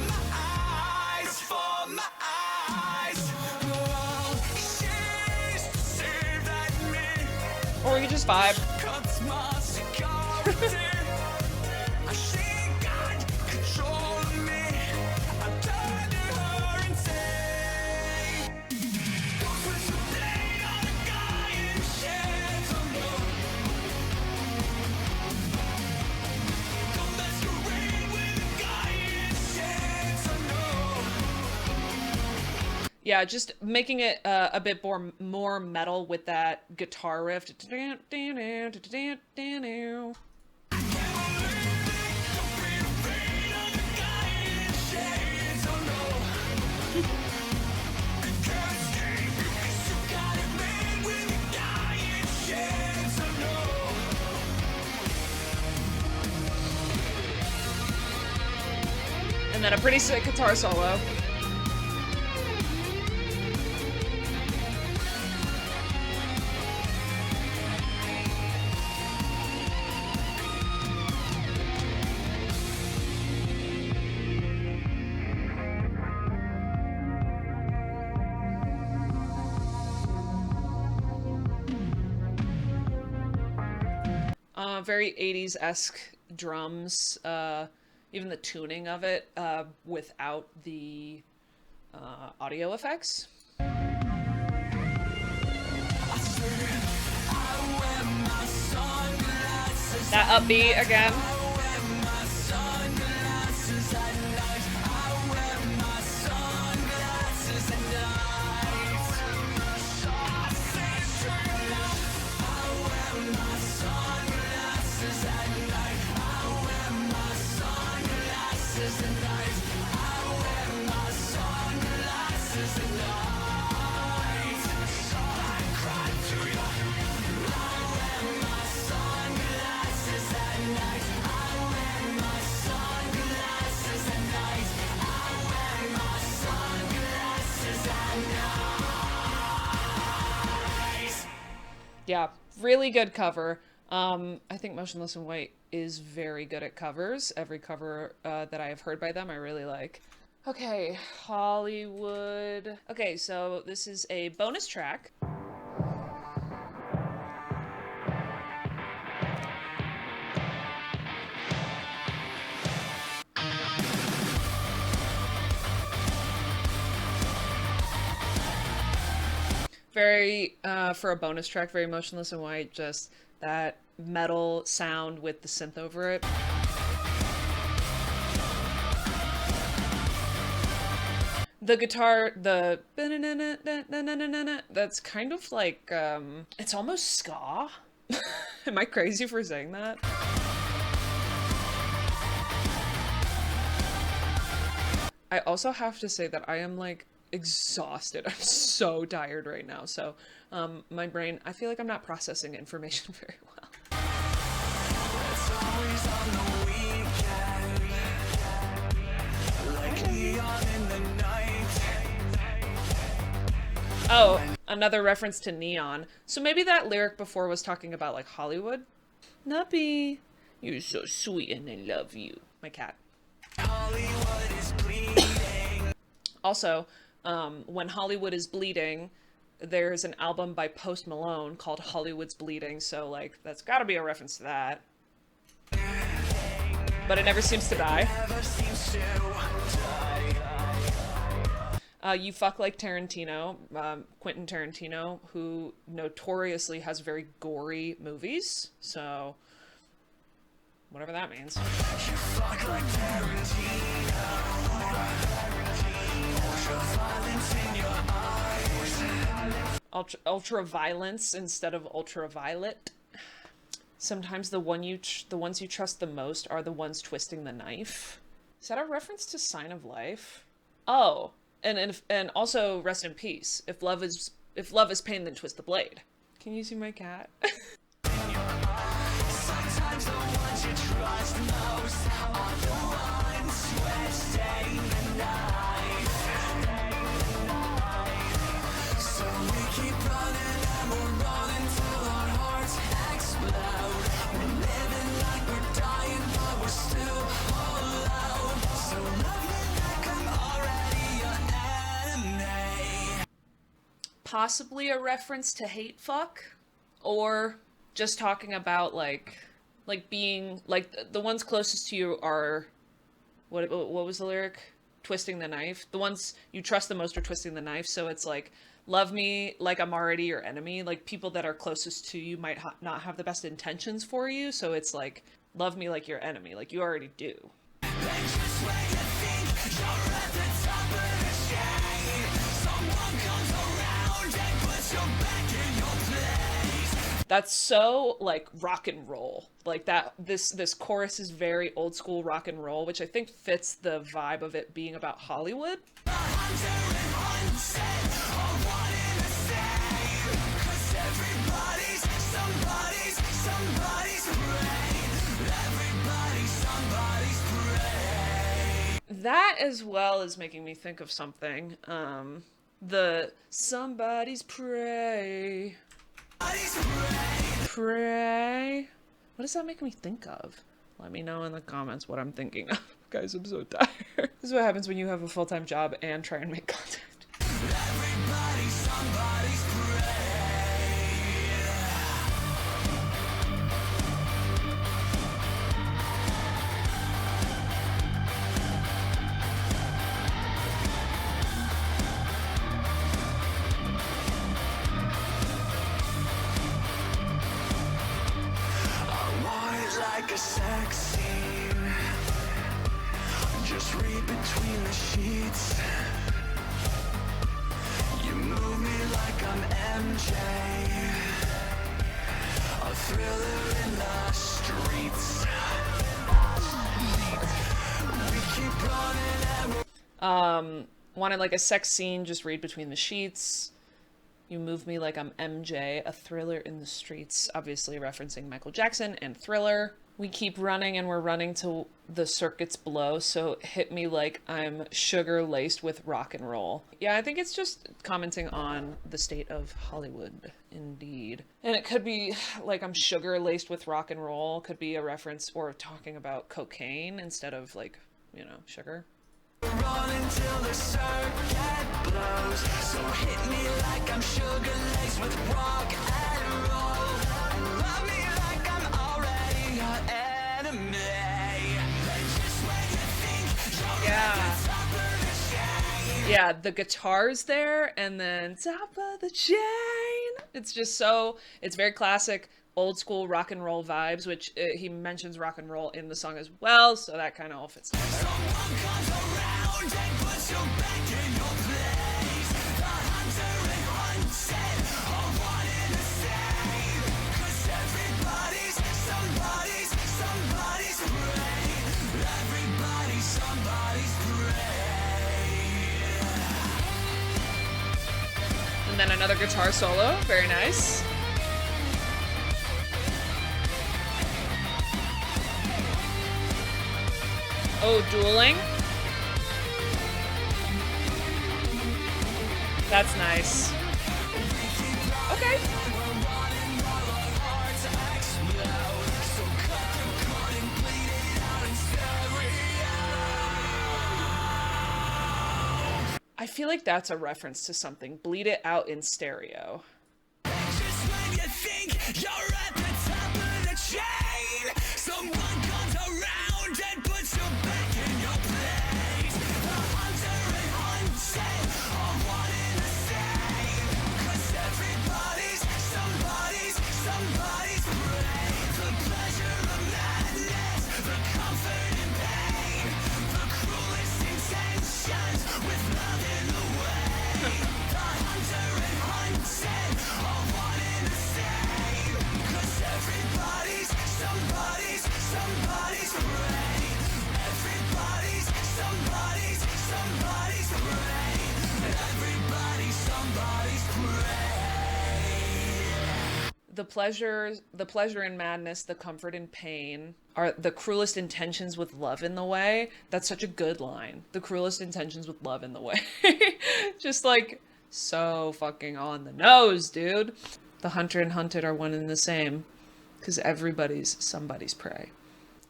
my eyes, Oh, she's deceiving me, Or we could just vibe. cuts my security. She got control of me. I turn to her and say, don't switch the blade on the guy in shades, oh no. Don't masquerade with the guy in shades, oh no. Yeah, just making it a bit more metal with that guitar riff. And then a pretty sick guitar solo. Very 80s-esque drums. even the tuning of it without the audio effects. That upbeat again. Yeah, really good cover. I think Motionless in White is very good at covers. Every cover that I have heard by them, I really like. Okay, Hollywood. Okay, so this is a bonus track. Very, for a bonus track, very Motionless in White, just that metal sound with the synth over it. The guitar, that's kind of like, it's almost ska. Am I crazy for saying that? I also have to say that I am like exhausted. I'm so tired right now. So my brain, I feel like I'm not processing information very well. It's always on the weekend, like neon in the night. Oh, another reference to Neon. So maybe that lyric before was talking about like Hollywood. Nuppy, you're so sweet and I love you. My cat. Hollywood is bleeding. Also, when Hollywood is bleeding, there's an album by Post Malone called Hollywood's Bleeding, so like that's gotta be a reference to that. But it never seems to die. Never seems to die. You fuck like Tarantino, Quentin Tarantino, who notoriously has very gory movies, so whatever that means. You fuck like Tarantino. Ultra violence in your eyes. Ultra violence instead of ultraviolet. Sometimes the ones you trust the most are the ones twisting the knife. Is that a reference to Sign of Life? Oh, and also rest in peace. If love is pain, then twist the blade. Can you see my cat? Sometimes the ones you trust most are the ones twisting the knife. So we keep running and we're running till our hearts explode. We're living like we're dying, but we're still alone. So love me like I'm already your enemy. Possibly a reference to hate fuck, or just talking about like being like the ones closest to you are what was the lyric? Twisting the knife. The ones you trust the most are twisting the knife. So it's like love me like I'm already your enemy. Like people that are closest to you might not have the best intentions for you. So it's like love me like your enemy, like you already do. And just when you think you're at the top of the chain, someone comes around and puts you back in your place. That's so like rock and roll. Like that this chorus is very old school rock and roll, which I think fits the vibe of it being about Hollywood. A hunter and hunted are one and the same. 'Cause everybody's somebody's brain. Everybody's somebody's brain. That as well is making me think of something. The somebody's pray. Somebody's brain. Pray. What does that make me think of? Let me know in the comments what I'm thinking of. Guys, I'm so tired. This is what happens when you have a full-time job and try and make content. Everybody's somebody's brain. read between the sheets. You move me like I'm MJ, a thriller in the streets. We keep running and Wanted like a sex scene, just read between the sheets. You move me like I'm MJ, a thriller in the streets. Obviously referencing Michael Jackson and Thriller. We keep running and we're running to the circuits below, so hit me like I'm sugar laced with rock and roll. Yeah, I think it's just commenting on the state of Hollywood, indeed. And it could be like I'm sugar laced with rock and roll, could be a reference or talking about cocaine instead of like, you know, sugar. run until the circuit blows. So hit me like I'm sugar laced with rock and roll. Love me like I'm already your enemy. And just when you think you're at the top of the chain. Yeah, the guitar's there and then top of the chain. It's just so, it's very classic old school rock and roll vibes, which he mentions rock and roll in the song as well, so that kind of all fits together. Someone comes around and puts you back in your place. The hunter and hunted are one and the same. 'Cause everybody's somebody's prey. Everybody's somebody's prey. And then another guitar solo, very nice. Oh, dueling. That's nice. Okay. I feel like that's a reference to something. Bleed it out in stereo. Just when you think you're at the top of the chain, someone comes around and puts you back in your place. The hunter and hunted are one and the same. 'Cause everybody's somebody's prey. The pleasure of madness, the comfort in pain, the cruelest intentions with love in the way. The hunter and hunted are one and the same. 'Cause everybody's somebody's prey. Everybody's somebody's prey. Everybody's somebody's prey. The pleasure in madness, the comfort in pain are the cruelest intentions with love in the way. That's such a good line. The cruelest intentions with love in the way. Just like so fucking on the nose, dude. The hunter and hunted are one and the same because everybody's somebody's prey.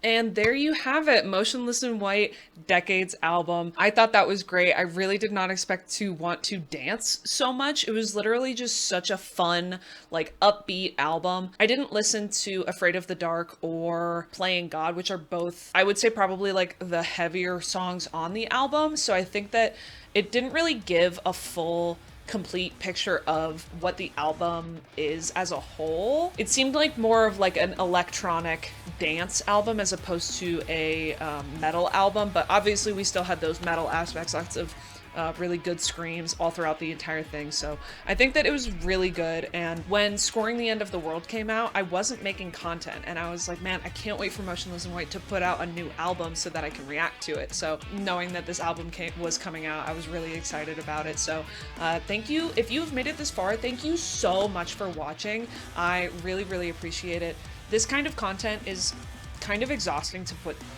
And there you have it, Motionless in White, Decades album. I thought that was great. I really did not expect to want to dance so much. It was literally just such a fun, like upbeat album. I didn't listen to Afraid of the Dark or Playing God, which are both, I would say probably like the heavier songs on the album. So I think that it didn't really give a full complete picture of what the album is as a whole. It seemed like more of like an electronic dance album as opposed to a metal album, but obviously we still had those metal aspects, lots of really good screams all throughout the entire thing. So I think that it was really good. And when Scoring the End of the World came out, I wasn't making content and I was like, man, I can't wait for Motionless in White to put out a new album so that I can react to it. So knowing that this album was coming out, I was really excited about it. So thank you. If you've made it this far, thank you so much for watching. I really, really appreciate it. This kind of content is kind of exhausting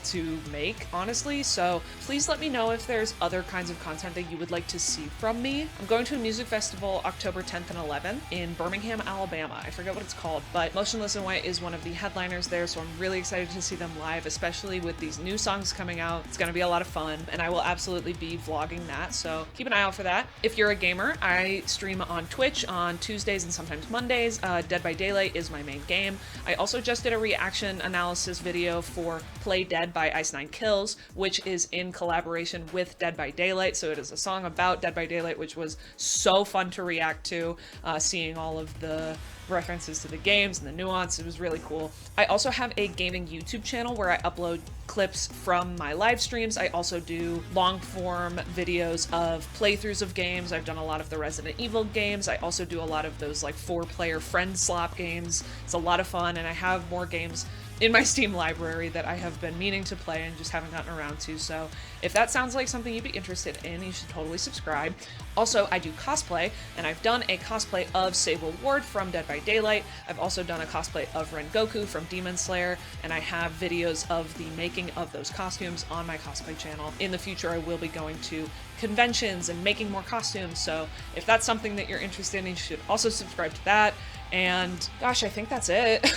to make, honestly, so please let me know if there's other kinds of content that you would like to see from me. I'm going to a music festival October 10th and 11th in Birmingham, Alabama. I forget what it's called, but Motionless in White is one of the headliners there, so I'm really excited to see them live, especially with these new songs coming out. It's gonna be a lot of fun, and I will absolutely be vlogging that, so keep an eye out for that. If you're a gamer, I stream on Twitch on Tuesdays and sometimes Mondays. Dead by Daylight is my main game. I also just did a reaction analysis video video for Play Dead by Ice9 Kills, which is in collaboration with Dead by Daylight. So it is a song about Dead by Daylight, which was so fun to react to, seeing all of the references to the games and the nuance. It was really cool. I also have a gaming YouTube channel where I upload clips from my live streams. I also do long form videos of playthroughs of games. I've done a lot of the Resident Evil games. I also do a lot of those like 4-player friend slop games. It's a lot of fun, and I have more games in my Steam library that I have been meaning to play and just haven't gotten around to. So if that sounds like something you'd be interested in, you should totally subscribe. Also, I do cosplay, and I've done a cosplay of Sable Ward from Dead by Daylight. I've also done a cosplay of Rengoku from Demon Slayer, and I have videos of the making of those costumes on my cosplay channel. In the future, I will be going to conventions and making more costumes, so if that's something that you're interested in, you should also subscribe to that. And gosh, I think that's it.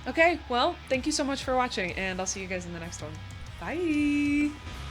Okay, well, thank you so much for watching, and I'll see you guys in the next one. Bye!